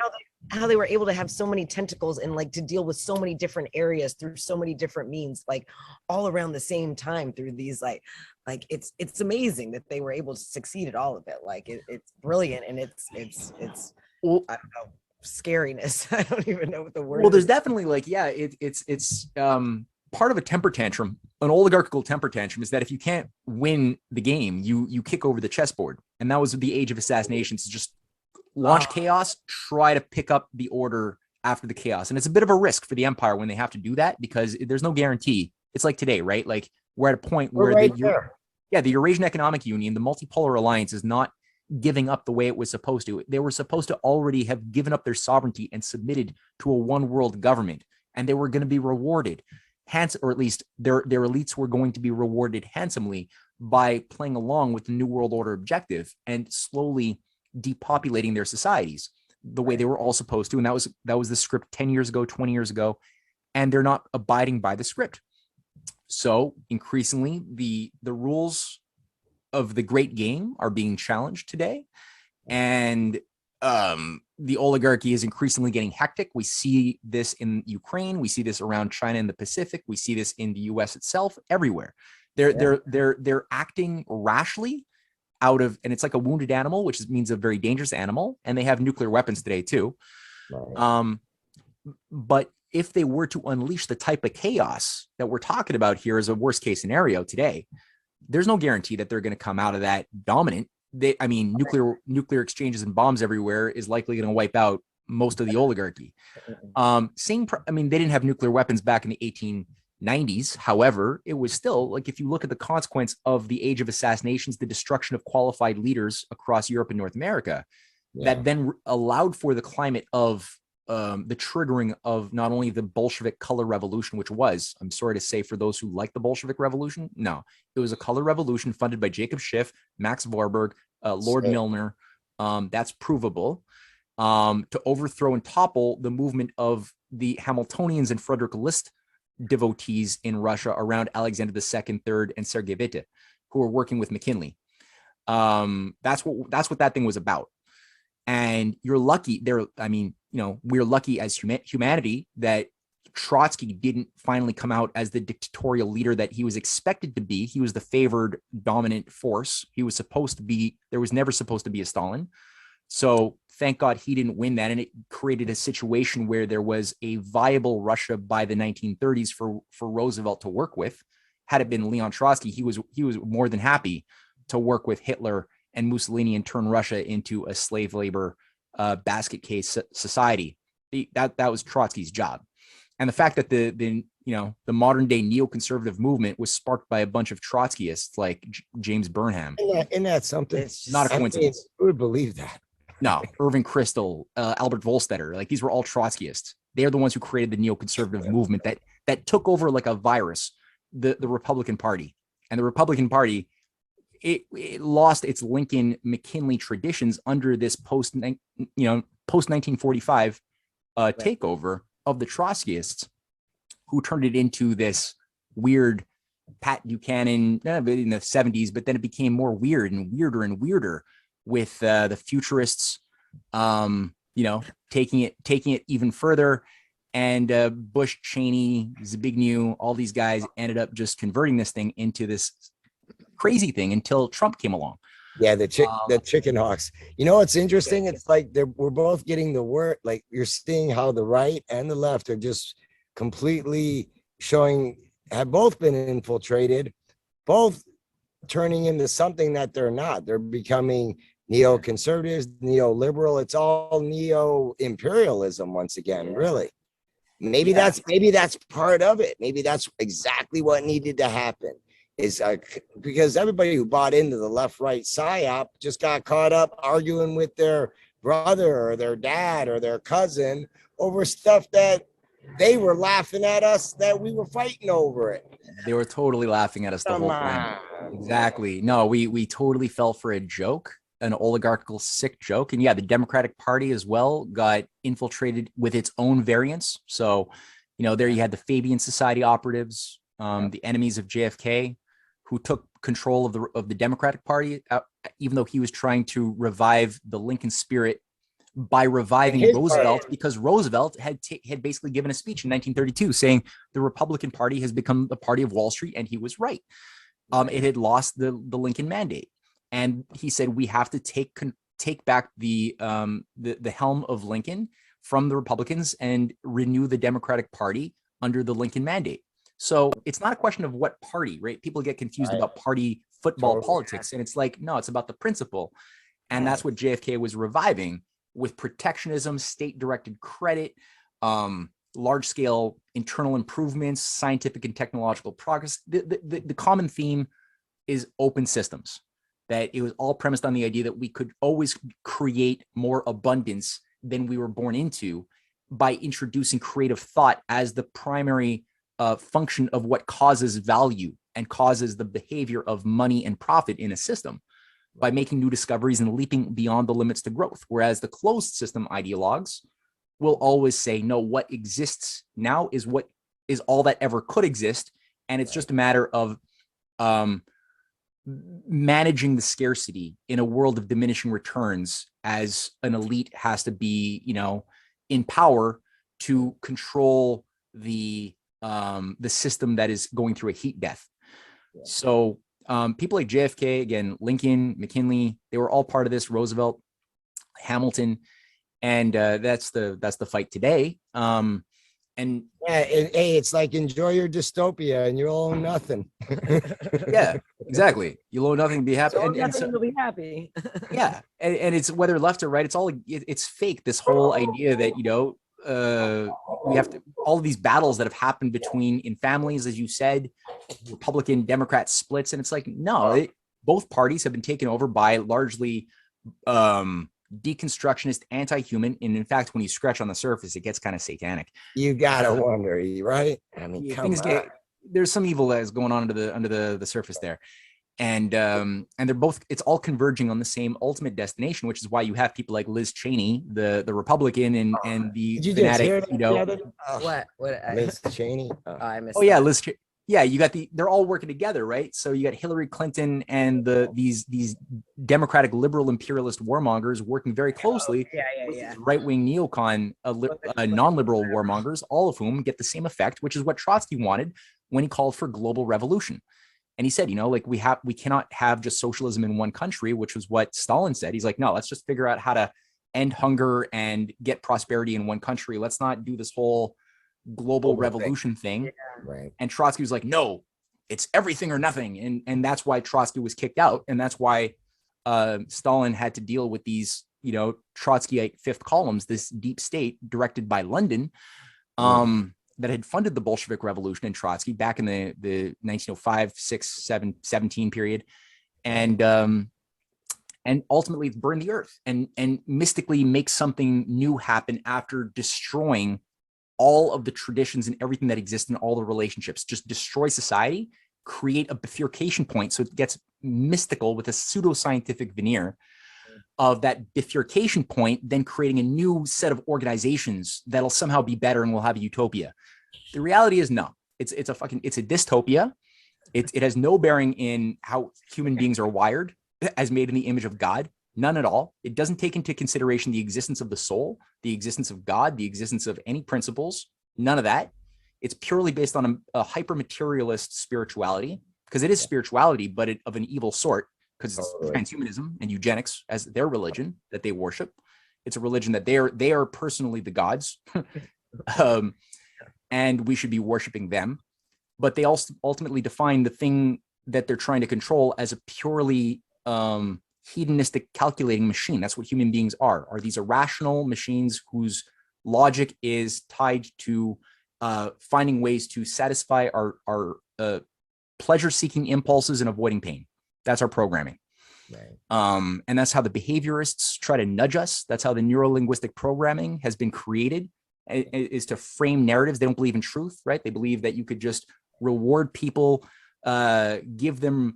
How they were able to have so many tentacles and like to deal with so many different areas through so many different means, like all around the same time through these like it's amazing that they were able to succeed at all of it. Like it's brilliant, and it's well, I don't know, scariness. I don't even know what the word. Well, there's definitely like, yeah, it's part of a temper tantrum. An oligarchical temper tantrum is that if you can't win the game, you kick over the chessboard, and that was the age of assassinations. Just launch chaos, try to pick up the order after the chaos. And it's a bit of a risk for the empire when they have to do that, because there's no guarantee. It's like today, right? Like we're at a point where the Eurasian Economic Union, the multipolar alliance, is not giving up the way it was supposed to. They were supposed to already have given up their sovereignty and submitted to a one world government, and they were going to be rewarded or at least their elites were going to be rewarded handsomely by playing along with the New World Order objective and slowly depopulating their societies the way they were all supposed to. And that was the script 10 years ago, 20 years ago, and they're not abiding by the script. So increasingly the rules of the great game are being challenged today. And the oligarchy is increasingly getting hectic. We see this in Ukraine. We see this around China and the Pacific. We see this in the US itself, everywhere. They're acting rashly out of, and it's like a wounded animal, which means a very dangerous animal. And they have nuclear weapons today too. Right. But if they were to unleash the type of chaos that we're talking about here as a worst case scenario today, there's no guarantee that they're going to come out of that dominant. Nuclear exchanges and bombs everywhere is likely going to wipe out most of the oligarchy. They didn't have nuclear weapons back in the 1890s. However, it was still like, if you look at the consequence of the age of assassinations, the destruction of qualified leaders across Europe and North America, that then allowed for the climate of the triggering of not only the Bolshevik color revolution, which was, I'm sorry to say for those who like the Bolshevik revolution, no, it was a color revolution funded by Jacob Schiff, Max Warburg, Lord Milner. That's provable, to overthrow and topple the movement of the Hamiltonians and Frederick List devotees in Russia around Alexander II, III, and Sergei Witte, who were working with McKinley. That's what that thing was about. And you're lucky we're lucky as humanity that Trotsky didn't finally come out as the dictatorial leader that he was expected to be. He was the favored dominant force. He was supposed to be, there was never supposed to be a Stalin. So thank God he didn't win that. And it created a situation where there was a viable Russia by the 1930s for Roosevelt to work with. Had it been Leon Trotsky, he was more than happy to work with Hitler and Mussolini and turn Russia into a slave labor basket case society. That was Trotsky's job. And the fact that the modern day neoconservative movement was sparked by a bunch of Trotskyists like James Burnham. Isn't that something? It's not a coincidence. Who would believe that? No, Irving Kristol, Albert Volstetter, like these were all Trotskyists. They're the ones who created the neoconservative movement that took over like a virus, the Republican Party. And the Republican Party, it lost its Lincoln McKinley traditions under this post 1945 takeover of the Trotskyists, who turned it into this weird Pat Buchanan in the 70s, but then it became more weird and weirder and weirder with the futurists, taking it even further. And Bush, Cheney, Zbigniew, all these guys ended up just converting this thing into this crazy thing until Trump came along. Yeah, the chicken hawks. You know what's interesting? It's like we're both getting the word. Like you're seeing how the right and the left are just completely have both been infiltrated, both turning into something that they're not. They're becoming neoconservatives, neoliberal. It's all neo-imperialism once again, really. Maybe that's part of it. Maybe that's exactly what needed to happen. Is because everybody who bought into the left-right psyop just got caught up arguing with their brother or their dad or their cousin over stuff that they were laughing at us that we were fighting over it. They were totally laughing at us the whole time. Exactly. No, we totally fell for a joke, an oligarchical sick joke. And yeah, the Democratic Party as well got infiltrated with its own variants. So, there you had the Fabian Society operatives, the enemies of JFK, who took control of the Democratic Party, even though he was trying to revive the Lincoln spirit by reviving Roosevelt, because Roosevelt had basically given a speech in 1932 saying the Republican Party has become the party of Wall Street, and he was right. It had lost the Lincoln mandate, and he said we have to take back the helm of Lincoln from the Republicans and renew the Democratic Party under the Lincoln mandate. So it's not a question of what party, right? People get confused about party football politics, and it's like, no, it's about the principle. And that's what JFK was reviving with protectionism, state-directed credit, large-scale internal improvements, scientific and technological progress. The common theme is open systems, that it was all premised on the idea that we could always create more abundance than we were born into by introducing creative thought as the primary function of what causes value and causes the behavior of money and profit in a system, by making new discoveries and leaping beyond the limits to growth. Whereas the closed system ideologues will always say, no, what exists now is what is all that ever could exist. And it's just a matter of managing the scarcity in a world of diminishing returns, as an elite has to be, in power to control the system that is going through a heat death. Yeah. So people like JFK, again, Lincoln, McKinley, they were all part of this. Roosevelt, Hamilton, and that's the fight today. And hey, it's like enjoy your dystopia and you'll own nothing. Yeah, exactly. You'll own nothing, be happy. So you'll be happy. Yeah, and it's whether left or right. It's fake. This whole idea that we have to, all of these battles that have happened in families, as you said, Republican Democrat splits, and it's like, no, both parties have been taken over by largely deconstructionist, anti-human, and in fact, when you scratch on the surface, it gets kind of satanic. You gotta wonder, right? I mean, there's some evil that is going on under the surface there. And they're both, it's all converging on the same ultimate destination, which is why you have people like Liz Cheney, the Republican, and the fanatic, What Liz Cheney? I missed. Oh yeah, Liz. Yeah, you got they're all working together, right? So you got Hillary Clinton and these democratic liberal imperialist warmongers working very closely with right-wing neocon non-liberal warmongers, all of whom get the same effect, which is what Trotsky wanted when he called for global revolution. And he said, we cannot have just socialism in one country, which was what Stalin said. He's like, no, let's just figure out how to end hunger and get prosperity in one country. Let's not do this whole global revolution thing. Yeah. Right. And Trotsky was like, no, it's everything or nothing. And that's why Trotsky was kicked out. And that's why Stalin had to deal with these, Trotskyite fifth columns, this deep state directed by London, that had funded the Bolshevik Revolution and Trotsky back in the 1905, 6, 7, 17 period. And ultimately burn the earth and mystically make something new happen after destroying all of the traditions and everything that exists in all the relationships, just destroy society, create a bifurcation point. So it gets mystical with a pseudoscientific veneer of that bifurcation point, then creating a new set of organizations that'll somehow be better and we'll have a utopia. The reality is no, it's a dystopia. It has no bearing in how human beings are wired as made in the image of God. None at all. It doesn't take into consideration the existence of the soul, the existence of God, the existence of any principles. None of that. It's purely based on a hyper-materialist spirituality, because it is spirituality, but of an evil sort, because it's transhumanism and eugenics as their religion that they worship. It's a religion that they are personally the gods, and we should be worshiping them. But they also ultimately define the thing that they're trying to control as a purely hedonistic calculating machine. That's what human beings are these irrational machines whose logic is tied to finding ways to satisfy our pleasure-seeking impulses and avoiding pain. That's our programming. Right. And that's how the behaviorists try to nudge us. That's how the neuro-linguistic programming has been created, is to frame narratives. They don't believe in truth, right? They believe that you could just reward people, give them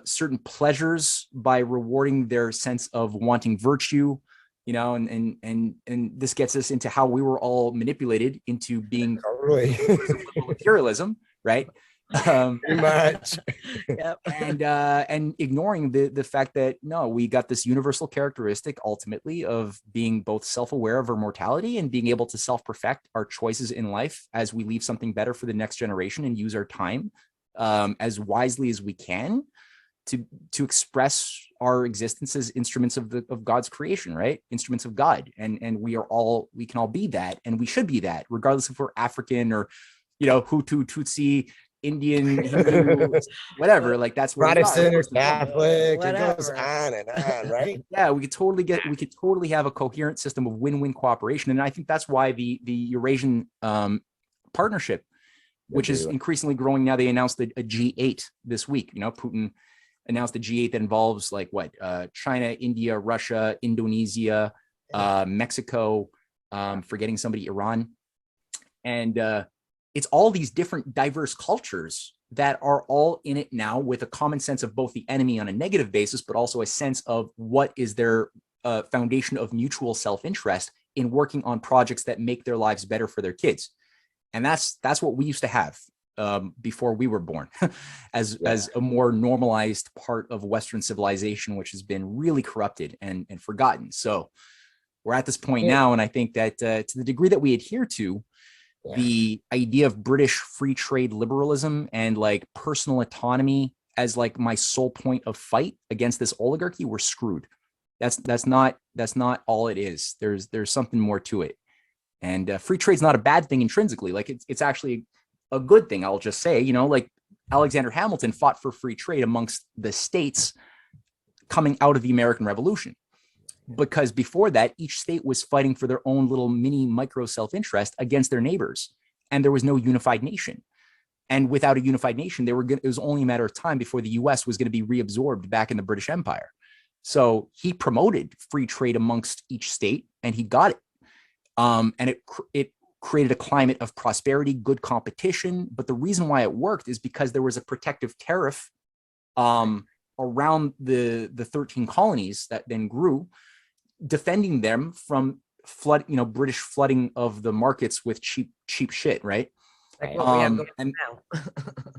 certain pleasures by rewarding their sense of wanting virtue, you know, and this gets us into how we were all manipulated into being materialism, right? Pretty much. Yep. And ignoring the fact that no, we got this universal characteristic ultimately of being both self-aware of our mortality and being able to self-perfect our choices in life as we leave something better for the next generation and use our time as wisely as we can to express our existence as instruments of God's creation, right? Instruments of God. And we can all be that, and we should be that, regardless if we're African or, you know, Hutu, Tutsi, Indian, Hindu, whatever. Like that's where Protestant we or Catholic. Whatever. It goes on and on, right? Yeah, we could totally have a coherent system of win-win cooperation. And I think that's why the Eurasian partnership, which is increasingly growing now, they announced a G8 this week. You know, Putin announced a G8 that involves like China, India, Russia, Indonesia, Mexico, forgetting somebody, Iran. And it's all these different diverse cultures that are all in it now with a common sense of both the enemy on a negative basis, but also a sense of what is their foundation of mutual self-interest in working on projects that make their lives better for their kids. And that's what we used to have before we were born as a more normalized part of Western civilization, which has been really corrupted and forgotten. So we're at this point now. And I think that to the degree that we adhere to the idea of British free trade liberalism and like personal autonomy as like my sole point of fight against this oligarchy, we're screwed. That's not all it is. There's something more to it. And free trade's not a bad thing intrinsically. Like it's actually a good thing. I'll just say, you know, like Alexander Hamilton fought for free trade amongst the states coming out of the American Revolution. Because before that, each state was fighting for their own little mini micro self-interest against their neighbors. And there was no unified nation. And without a unified nation, it was only a matter of time before the US was going to be reabsorbed back in the British Empire. So he promoted free trade amongst each state, and he got it. And it created a climate of prosperity, good competition. But the reason why it worked is because there was a protective tariff around the 13 colonies that then grew, defending them from British flooding of the markets with cheap shit, right? Like what we have going now.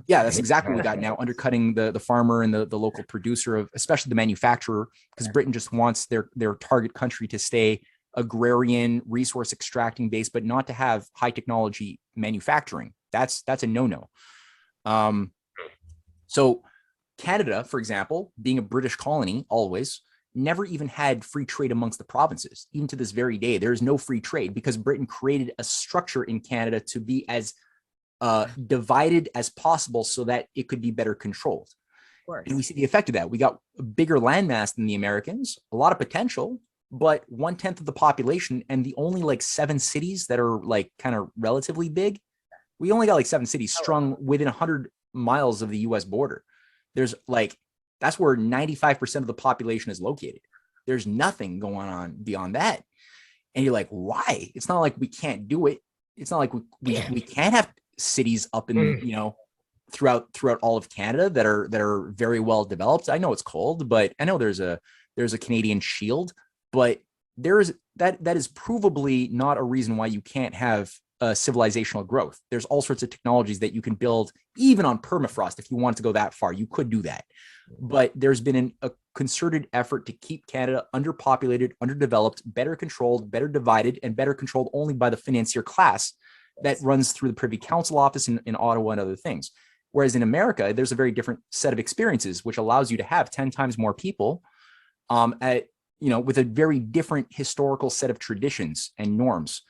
Yeah, that's exactly what we got now, undercutting the farmer and the local producer, of especially the manufacturer, because Britain just wants their target country to stay agrarian, resource extracting based, but not to have high technology manufacturing. That's a no-no. So Canada, for example, being a British colony, always never even had free trade amongst the provinces. Even to this very day, there is no free trade because Britain created a structure in Canada to be as divided as possible so that it could be better controlled. And we see the effect of that. We got a bigger landmass than the Americans, a lot of potential, but 1/10 of the population, and the only like 7 cities that are like kind of relatively big. We only got like 7 cities strung within 100 miles of the US border. There's like, that's where 95% of the population is located. There's nothing going on beyond that. And you're like, why? It's not like we can't do it. it's not like we can't have cities up in, throughout all of Canada that are very well developed. I know it's cold, but I know there's a Canadian shield, but that is provably not a reason why you can't have civilizational growth. There's all sorts of technologies that you can build even on permafrost. If you want to go that far, you could do that. But there's been a concerted effort to keep Canada underpopulated, underdeveloped, better controlled, better divided, and better controlled only by the financier class that runs through the Privy Council office in Ottawa and other things. Whereas in America, there's a very different set of experiences, which allows you to have 10 times more people with a very different historical set of traditions and norms.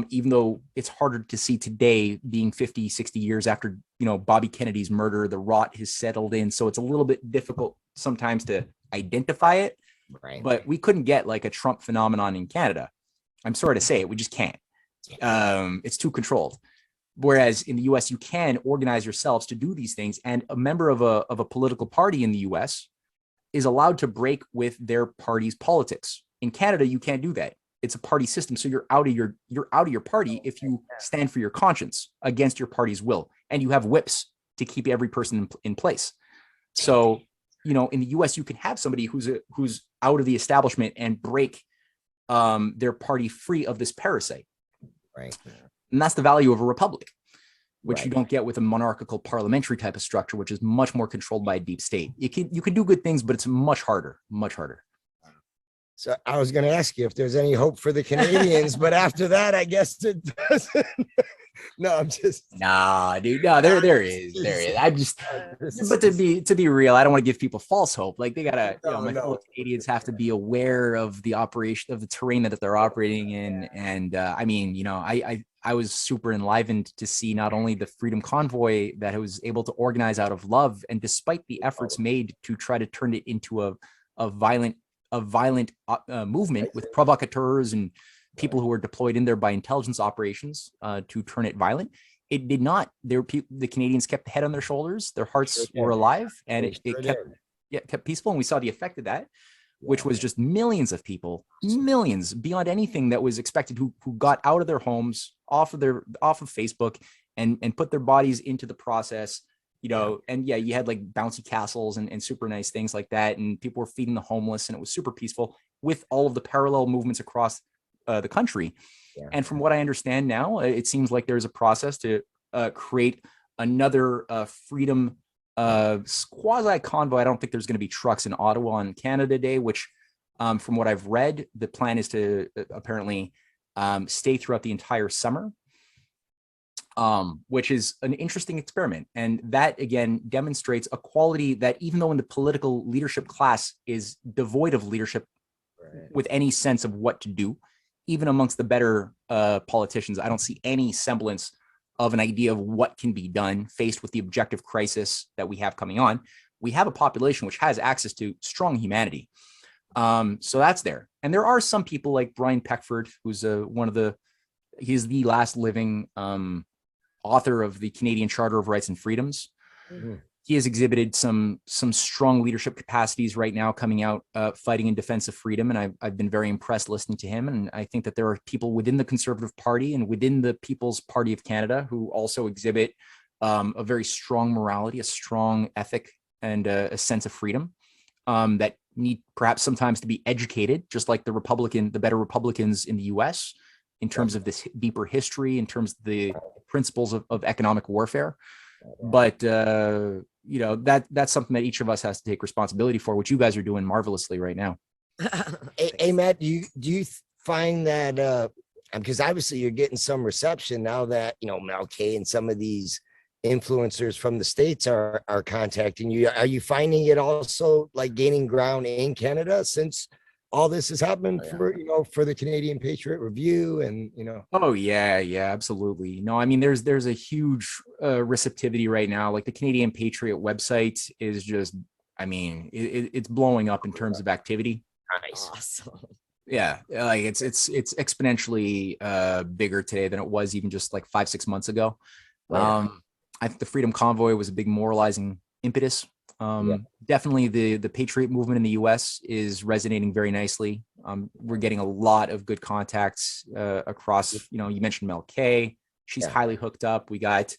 Even though it's harder to see today, being 50, 60 years after, Bobby Kennedy's murder, the rot has settled in. So it's a little bit difficult sometimes to identify it, Right. But we couldn't get like a Trump phenomenon in Canada. I'm sorry to say it, we just can't. It's too controlled. Whereas in the US, you can organize yourselves to do these things. And a member of a political party in the US is allowed to break with their party's politics. In Canada, you can't do that. It's a party system. So you're out of your party if you stand for your conscience against your party's will. And you have whips to keep every person in place. So, in the US, you can have somebody who's out of the establishment and break their party free of this parasite. Right. And that's the value of a republic, which Right. you don't get with a monarchical parliamentary type of structure, which is much more controlled by a deep state. You can do good things, but it's much harder. So I was going to ask you if there's any hope for the Canadians, but after that, I guess it doesn't. No, I'm just. Nah, dude. No, there is. I'm just. But to be real, I don't want to give people false hope. Like they gotta, my fellow Canadians have to be aware of the operation of the terrain that they're operating in. And I was super enlivened to see not only the Freedom Convoy that I was able to organize out of love, and despite the efforts made to try to turn it into a violent movement with provocateurs and people who were deployed in there by intelligence operations to turn it violent. It did not. The Canadians kept the head on their shoulders. Their hearts were alive, and it kept peaceful. And we saw the effect of that, which was just millions of people, millions beyond anything that was expected, who got out of their homes, off of Facebook, and put their bodies into the process. And you had like bouncy castles and super nice things like that. And people were feeding the homeless, and it was super peaceful with all of the parallel movements across the country. Yeah. And from what I understand now, it seems like there's a process to create another freedom quasi convoy. I don't think there's going to be trucks in Ottawa on Canada Day, which from what I've read, the plan is to apparently stay throughout the entire summer. Which is an interesting experiment. And that, again, demonstrates a quality that even though in the political leadership class is devoid of leadership with any sense of what to do, even amongst the better politicians, I don't see any semblance of an idea of what can be done faced with the objective crisis that we have coming on. We have a population which has access to strong humanity. So that's there. And there are some people like Brian Peckford, who's he's the last living author of the Canadian Charter of Rights and Freedoms. Mm-hmm. He has exhibited some strong leadership capacities right now, coming out fighting in defense of freedom, and I've been very impressed listening to him. And I think that there are people within the Conservative Party and within the People's Party of Canada who also exhibit a very strong morality, a strong ethic, and a sense of freedom that need perhaps sometimes to be educated, just like the better Republicans in the U.S. in terms of this deeper history, in terms of the principles of economic warfare. But, that's something that each of us has to take responsibility for, which you guys are doing marvelously right now. Hey, Matt, do you find that, because obviously you're getting some reception now that, Mel K and some of these influencers from the States are contacting you. Are you finding it also like gaining ground in Canada since all this has happened for the Canadian Patriot Review and, Oh yeah, absolutely. No, I mean, there's a huge receptivity right now. Like the Canadian Patriot website is just, I mean, it's blowing up in terms of activity. Nice. Awesome. Yeah. Like it's exponentially bigger today than it was even just like 5-6 months ago. Right. I think the Freedom Convoy was a big moralizing impetus. Definitely the Patriot movement in the US is resonating very nicely. We're getting a lot of good contacts across, you mentioned Mel K. She's highly hooked up. We got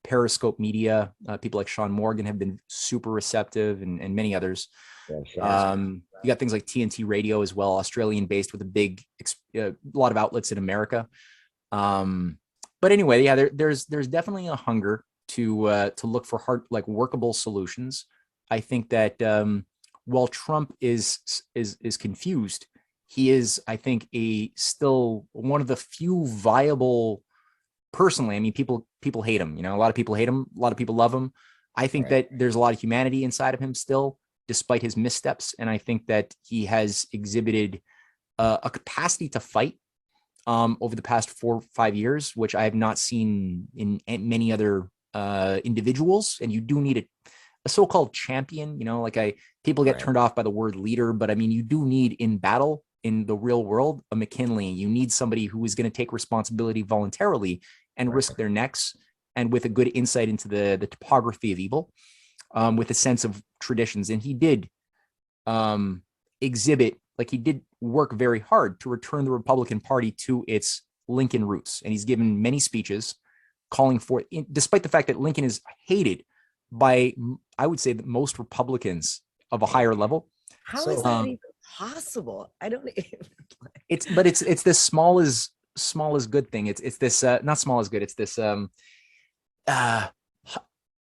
Periscope Media. People like Sean Morgan have been super receptive, and many others. You got things like TNT Radio as well, Australian based, with a lot of outlets in America. But anyway, yeah, there's definitely a hunger to look for workable solutions. I think that while Trump is confused, he is, I think, still one of the few viable. Personally, I mean, people hate him. A lot of people hate him. A lot of people love him. I think that there's a lot of humanity inside of him still, despite his missteps. And I think that he has exhibited a capacity to fight over the past 4 or 5 years, which I have not seen in many other individuals. And you do need a so-called champion. People get turned off by the word leader, but I mean, you do need in battle, in the real world, a McKinley. You need somebody who is going to take responsibility voluntarily and risk their necks, and with a good insight into the topography of evil, with a sense of traditions. And he did he did work very hard to return the Republican Party to its Lincoln roots. And he's given many speeches calling for it, despite the fact that Lincoln is hated by, I would say, that most Republicans of a higher level. How is that even possible? I don't even. It's this small is good thing. It's this not small is good. It's this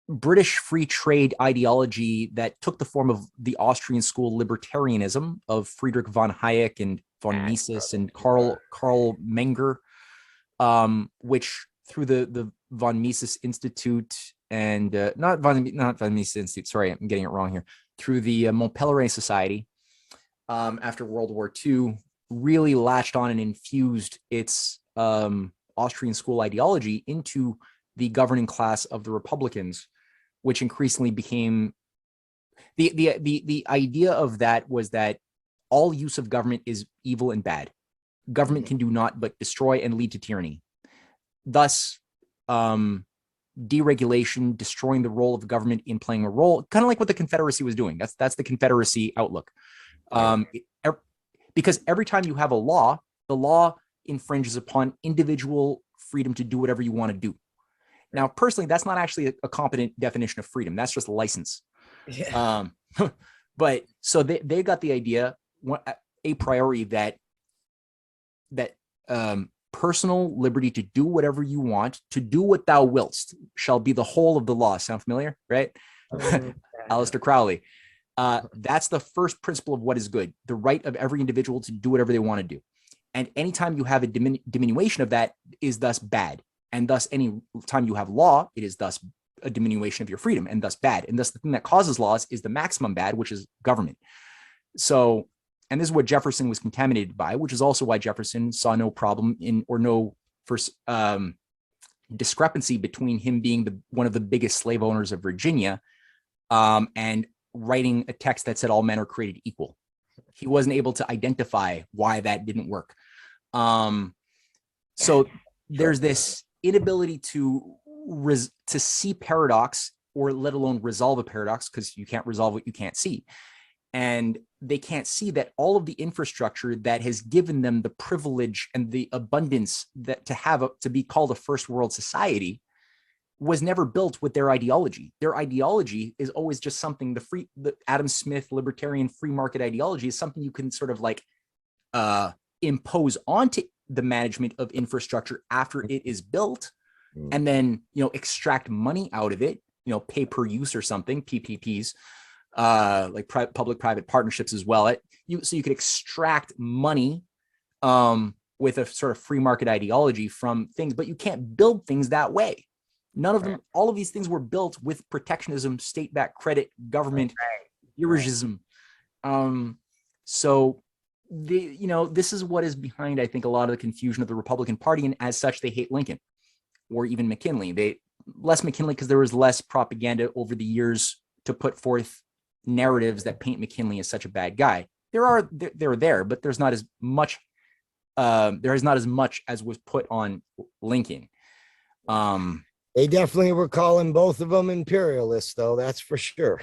British free trade ideology that took the form of the Austrian school libertarianism of Friedrich von Hayek and von Mises and Karl Menger, which through the von Mises Institute and not von Mises Institute. Sorry, I'm getting it wrong here. Through the Mont Pelerin Society after World War II, really latched on and infused its Austrian school ideology into the governing class of the Republicans, which increasingly became the idea of that was that all use of government is evil and bad. Government can do naught but destroy and lead to tyranny. Thus, deregulation, destroying the role of government in playing a role, kind of like what the Confederacy was doing. That's the Confederacy outlook. Because every time you have a law, the law infringes upon individual freedom to do whatever you want to do. Now, personally, that's not actually a competent definition of freedom. That's just a license. Yeah. But so they got the idea, a priori, that personal liberty to do whatever you want, to do what thou willst, shall be the whole of the law. Sound familiar? Right? Aleister Crowley. That's the first principle of what is good, the right of every individual to do whatever they want to do. And anytime you have a diminution of that is thus bad. And thus, any time you have law, it is thus a diminution of your freedom and thus bad. And thus the thing that causes laws is the maximum bad, which is government. So, and this is what Jefferson was contaminated by, which is also why Jefferson saw no problem discrepancy between him being one of the biggest slave owners of Virginia and writing a text that said all men are created equal. He wasn't able to identify why that didn't work. So there's this inability to see paradox, or let alone resolve a paradox, because you can't resolve what you can't see. And they can't see that all of the infrastructure that has given them the privilege and the abundance that to be called a first world society was never built with their ideology. Their ideology is always just something, the Adam Smith libertarian free market ideology is something you can sort of like impose onto the management of infrastructure after it is built, and then, extract money out of it, pay per use or something, PPPs, like public-private partnerships as well. So you could extract money with a sort of free market ideology from things, but you can't build things that way. None of them, all of these things were built with protectionism, state-backed credit, government, dirigism. So this is what is behind, I think, a lot of the confusion of the Republican Party, and as such, they hate Lincoln or even McKinley. Less McKinley because there was less propaganda over the years to put forth narratives that paint McKinley as such a bad guy. They're there, but there's not as much. There is not as much as was put on Lincoln. They definitely were calling both of them imperialists, though. That's for sure.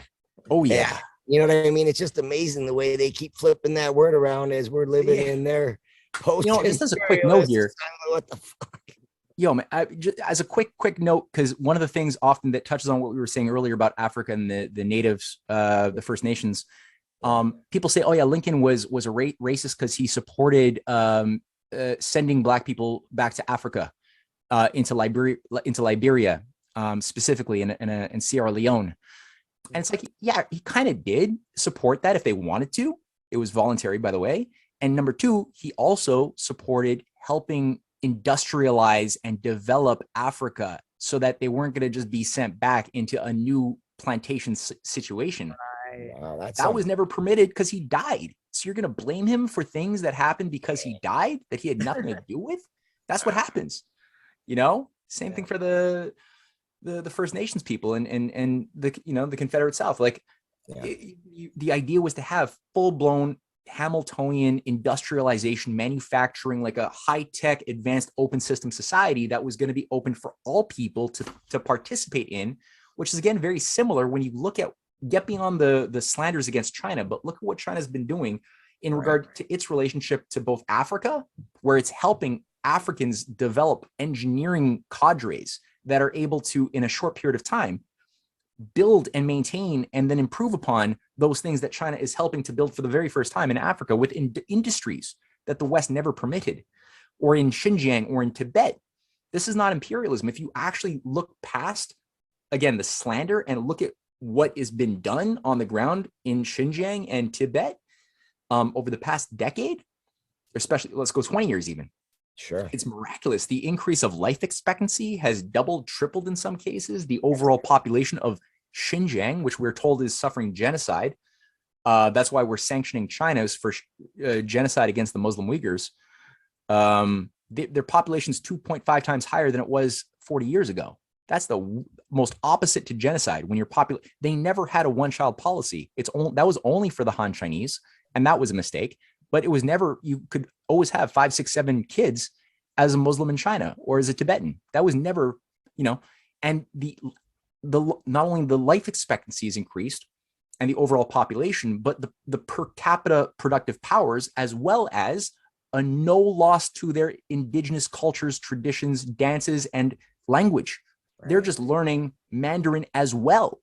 Oh yeah. You know what I mean? It's just amazing the way they keep flipping that word around as we're living in their post. Just as a quick note here, what the fuck? Man, just as a quick note, because one of the things often that touches on what we were saying earlier about Africa and the natives, the First Nations, people say, oh yeah, Lincoln was a racist because he supported sending Black people back to Africa, into Liberia, specifically in Sierra Leone. And it's like, yeah, he kind of did support that if they wanted to. It was voluntary, by the way. And number two, he also supported helping industrialize and develop Africa so that they weren't going to just be sent back into a new plantation situation. Wow, that was never permitted because he died. So you're going to blame him for things that happened because he died that he had nothing to do with? That's what happens. Same thing for the First Nations people and the the Confederate South. Like the idea was to have full-blown Hamiltonian industrialization, manufacturing, like a high-tech, advanced, open system society that was going to be open for all people to participate in, which is again very similar when you get beyond the slanders against China, but look at what China's been doing in regard to its relationship to both Africa, where it's helping Africans develop engineering cadres that are able to, in a short period of time, build and maintain and then improve upon those things that China is helping to build for the very first time in Africa with industries that the West never permitted, or in Xinjiang or in Tibet. This is not imperialism. If you actually look past, again, the slander and look at what has been done on the ground in Xinjiang and Tibet over the past decade, especially, let's go 20 years even. Sure. It's miraculous. The increase of life expectancy has doubled, tripled in some cases. The overall population of Xinjiang, which we're told is suffering genocide. That's why we're sanctioning China's for genocide against the Muslim Uyghurs. Their population is 2.5 times higher than it was 40 years ago. That's the most opposite to genocide. When they never had a one-child policy. That was only for the Han Chinese, and that was a mistake. But it was never, you could always have 5, 6, 7 kids as a Muslim in China or as a Tibetan. That was never, and the not only the life expectancy is increased and the overall population, but the per capita productive powers, as well as a no loss to their indigenous cultures, traditions, dances, and language. They're just learning Mandarin as well.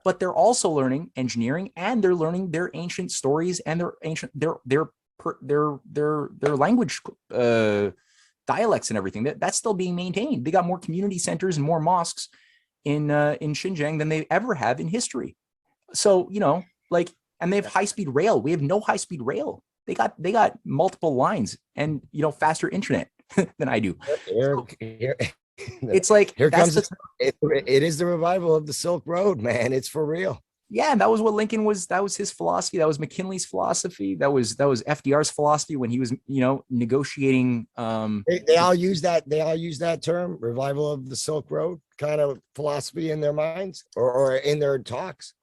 But they're also learning engineering, and they're learning their ancient stories and their language dialects and everything. That's still being maintained. They got more community centers and more mosques in Xinjiang than they ever have in history. So and they have high-speed rail. We have no high-speed rail. They got multiple lines and faster internet than I do. It's like here comes it is the revival of the Silk Road, man. It's for real. Yeah, and that was what Lincoln was. That was his philosophy. That was McKinley's philosophy. That was FDR's philosophy when he was, negotiating. They all use that. They all use that term, revival of the Silk Road, kind of philosophy in their minds or in their talks.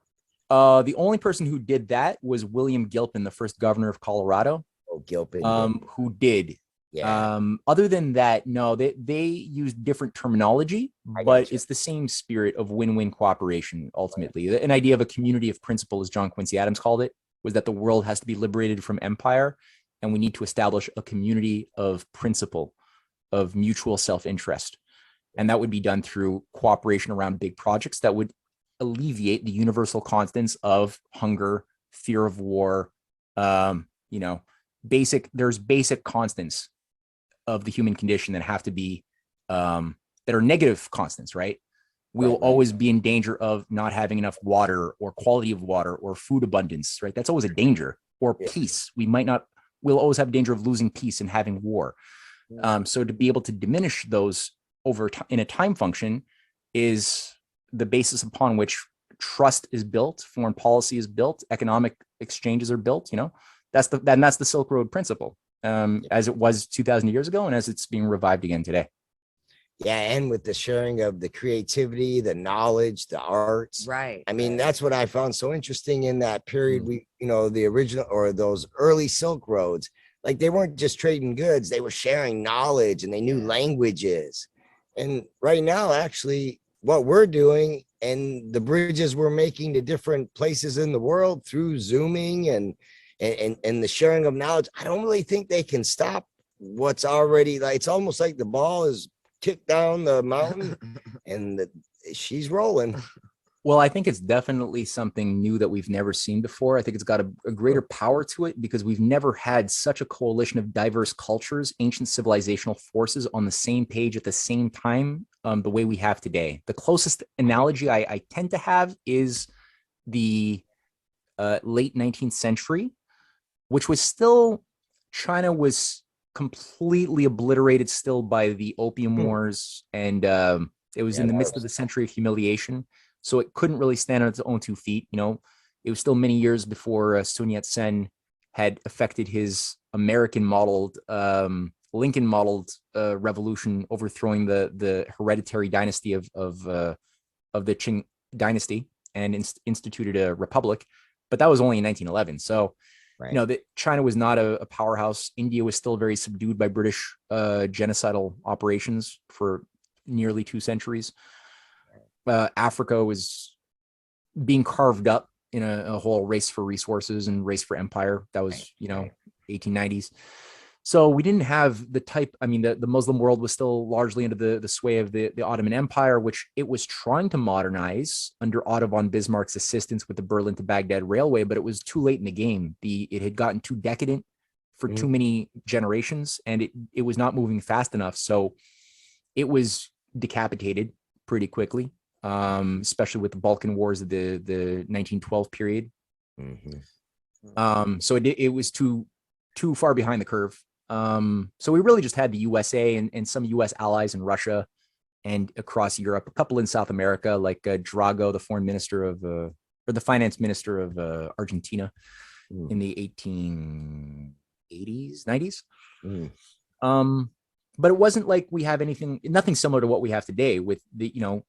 The only person who did that was William Gilpin, the first governor of Colorado. Oh, Gilpin. Who did. Yeah. Other than that, no, they use different terminology, but it's the same spirit of win-win cooperation. Ultimately, an idea of a community of principle, as John Quincy Adams called it, was that the world has to be liberated from empire, and we need to establish a community of principle, of mutual self-interest, and that would be done through cooperation around big projects that would alleviate the universal constants of hunger, fear of war. There's basic constants of the human condition that have to be that are negative constants, right? We'll always be in danger of not having enough water or quality of water or food abundance, right? That's always a danger. Or peace. We'll always have danger of losing peace and having war. So to be able to diminish those in a time function is the basis upon which trust is built, foreign policy is built, economic exchanges are built, That's the Silk Road principle, as it was 2,000 years ago, and as it's being revived again today. Yeah, and with the sharing of the creativity, the knowledge, the arts. Right. I mean, that's what I found so interesting in that period. The original or those early Silk Roads, like they weren't just trading goods; they were sharing knowledge, and they knew languages. And right now, actually, what we're doing and the bridges we're making to different places in the world through zooming and the sharing of knowledge, I don't really think they can stop what's already, like, it's almost like the ball is kicked down the mountain and she's rolling. Well, I think it's definitely something new that we've never seen before. I think it's got a greater power to it because we've never had such a coalition of diverse cultures, ancient civilizational forces on the same page at the same time, the way we have today. The closest analogy I tend to have is the late 19th century, which was still, China was completely obliterated still by the Opium Wars, and it was in the midst of the century of humiliation. So it couldn't really stand on its own 2 feet. You know, it was still many years before Sun Yat-sen had affected his American modeled, Lincoln modeled revolution, overthrowing the hereditary dynasty of the Qing dynasty and instituted a republic. But that was only in 1911. So, you know, that China was not a powerhouse. India was still very subdued by British genocidal operations for nearly 2 centuries. Africa was being carved up in a whole race for resources and race for empire. That was, you know, 1890s. So we didn't have the type, I mean, the Muslim world was still largely under the sway of the Ottoman Empire, which it was trying to modernize under Otto von Bismarck's assistance with the Berlin to Baghdad Railway, but it was too late in the game. It had gotten too decadent for too many generations, and it was not moving fast enough. So it was decapitated pretty quickly. Especially with the Balkan Wars of the 1912 period. So it was too far behind the curve. So we really just had the USA and some US allies in Russia and across Europe, a couple in South America, like Drago, the foreign minister of, or the finance minister of Argentina in the 1880s, 90s. But it wasn't like we have nothing similar to what we have today with the, you know,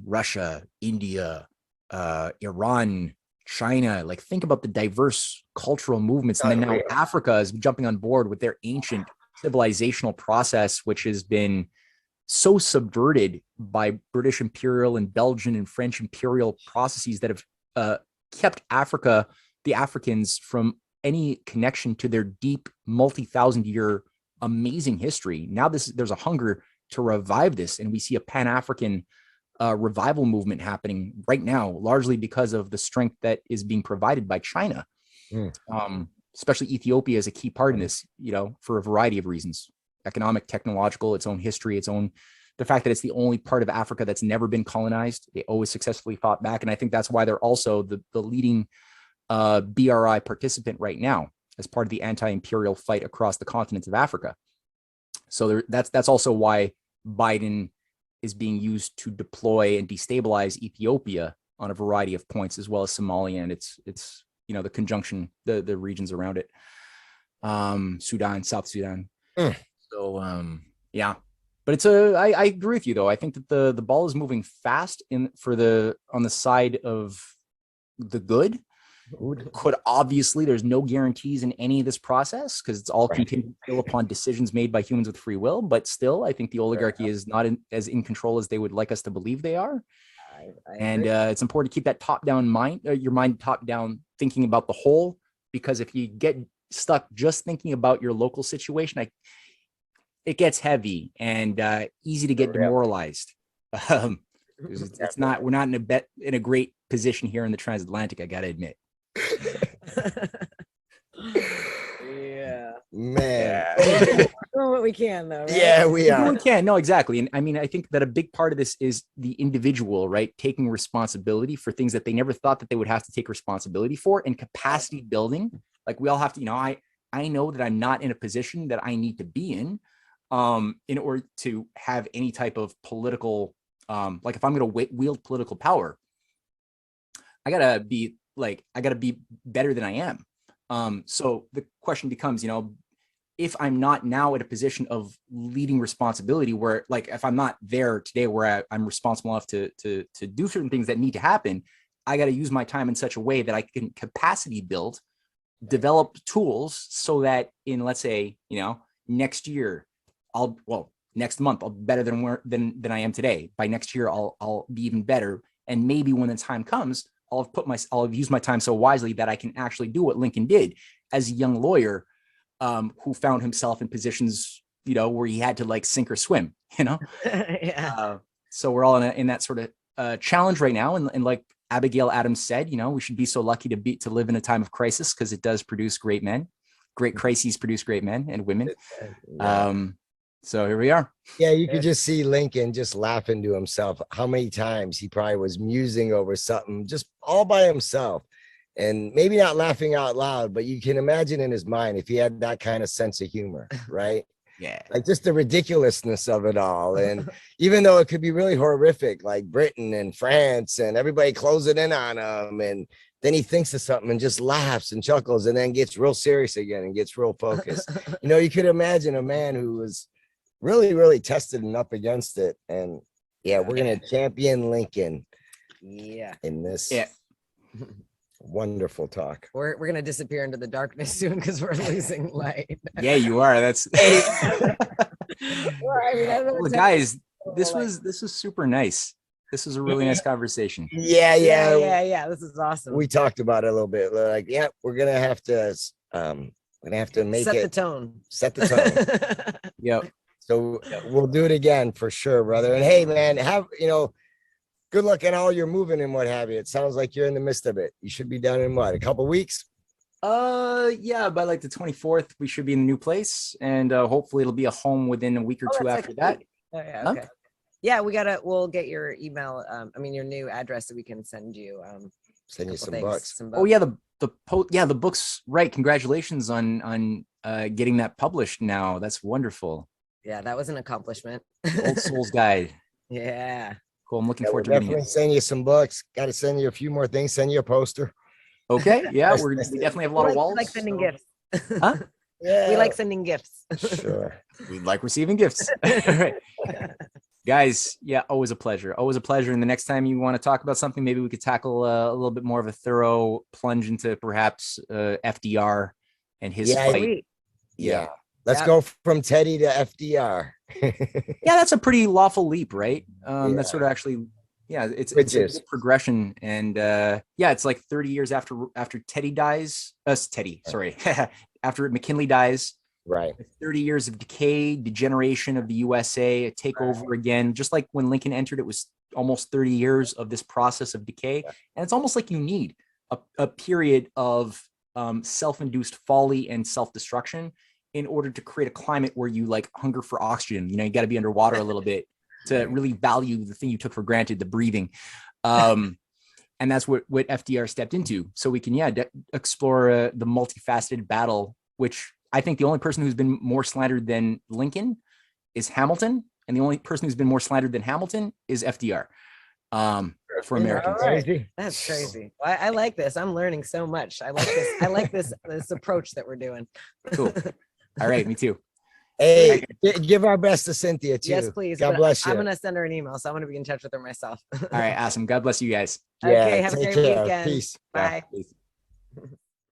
Russia, India, Iran, China. Like, think about the diverse cultural movements. And then now Africa is jumping on board with their ancient civilizational process, which has been so subverted by British imperial and Belgian and French imperial processes that have kept the Africans from any connection to their deep multi-thousand-year amazing history. Now there's a hunger to revive this, and we see a Pan-African revival movement happening right now, largely because of the strength that is being provided by China. Especially Ethiopia is a key part in this, you know, for a variety of reasons: economic, technological, its own history, the fact that it's the only part of Africa that's never been colonized. They always successfully fought back, and I think that's why they're also the leading BRI participant right now, as part of the anti-imperial fight across the continent of Africa. So that's also why Biden is being used to deploy and destabilize Ethiopia on a variety of points, as well as Somalia and its you know, the conjunction, the regions around it, Sudan, South Sudan. So yeah, but I agree with you though. I think that the ball is moving fast on the side of the good. Could obviously, there's no guarantees in any of this process because it's all contingent upon decisions made by humans with free will. But still, I think the oligarchy is not as in control as they would like us to believe they are. And it's important to keep that top-down mind, your mind top-down, thinking about the whole. Because if you get stuck just thinking about your local situation, it gets heavy and easy to get demoralized. It's not. We're not in a great position here in the transatlantic. I got to admit. Yeah, man. doing what we can though, right? Yeah, we are. We can. No, exactly. And I mean, I think that a big part of this is the individual, right? Taking responsibility for things that they never thought that they would have to take responsibility for, and capacity building. Like, we all have to, you know, I know that I'm not in a position that I need to be in order to have any type of political, like, if I'm going to wield political power, I gotta be better than I am. So the question becomes, you know, if I'm not now at a position of leading responsibility, where, like, if I'm not there today where I'm responsible enough to do certain things that need to happen, I got to use my time in such a way that I can capacity build, develop tools so that in, let's say, you know, next year, next month I'll be better than I am today. By next year, I'll be even better. And maybe when the time comes, I'll have used my time so wisely that I can actually do what Lincoln did as a young lawyer, who found himself in positions, where he had to like sink or swim, Yeah. So we're all in that sort of challenge right now. And like Abigail Adams said, we should be so lucky to live in a time of crisis, because it does produce great men. Great crises produce great men and women. So here we are. Yeah, you could just see Lincoln just laughing to himself. How many times he probably was musing over something just all by himself, and maybe not laughing out loud, but you can imagine in his mind if he had that kind of sense of humor, right? Yeah. Like just the ridiculousness of it all. And even though it could be really horrific, like Britain and France and everybody closing in on him, and then he thinks of something and just laughs and chuckles and then gets real serious again and gets real focused. You could imagine a man who was really, really tested and up against it. And yeah, we're going to champion Lincoln. Yeah. In this wonderful talk. We're going to disappear into the darkness soon because we're losing light. Yeah, you are. That's well, guys, this was super nice. This was a really nice conversation. Yeah. This is awesome. We talked about it a little bit. Like, we're going to have to make set the tone. Set the tone. Yep. So we'll do it again for sure, brother. And hey, man, good luck in all your moving and what have you. It sounds like you're in the midst of it. You should be done in what, a couple weeks? Yeah, by like the 24th, we should be in a new place, and hopefully it'll be a home within a week or two after that. Oh, yeah, okay. Yeah, we'll get your email. Your new address so we can send you send you some books. Oh yeah, the books. Right. Congratulations on getting that published now. That's wonderful. Yeah, that was an accomplishment. Old Soul's Guide. Yeah. Cool. I'm looking forward to reading it. Send you some books. Got to send you a few more things. Send you a poster. Okay. Yeah, we definitely have a lot of walls. We like sending gifts. Huh? Yeah. We like sending gifts. Sure. We like receiving gifts. Right. Guys, yeah, always a pleasure. Always a pleasure. And the next time you want to talk about something, maybe we could tackle a little bit more of a thorough plunge into perhaps FDR and his fight. Yeah. Let's go from Teddy to FDR. Yeah, that's a pretty lawful leap, right? That's sort of actually, it's a progression. And it's like 30 years after Teddy dies. After McKinley dies. Right. 30 years of decay, degeneration of the USA, a takeover again. Just like when Lincoln entered, it was almost 30 years of this process of decay. And it's almost like you need a period of self-induced folly and self-destruction in order to create a climate where you like hunger for oxygen. You got to be underwater a little bit to really value the thing you took for granted, the breathing. And that's what FDR stepped into. So we can, explore the multifaceted battle, which I think the only person who's been more slandered than Lincoln is Hamilton. And the only person who's been more slandered than Hamilton is FDR. For Americans. Right. That's crazy. Well, I like this. I'm learning so much. I like this. I like this approach that we're doing. Cool. All right, me too. Hey, give our best to Cynthia too. Yes, please. God bless you. I'm gonna send her an email, so I'm gonna be in touch with her myself. All right, awesome. God bless you guys. Okay, have a great weekend. Peace. Bye. Peace.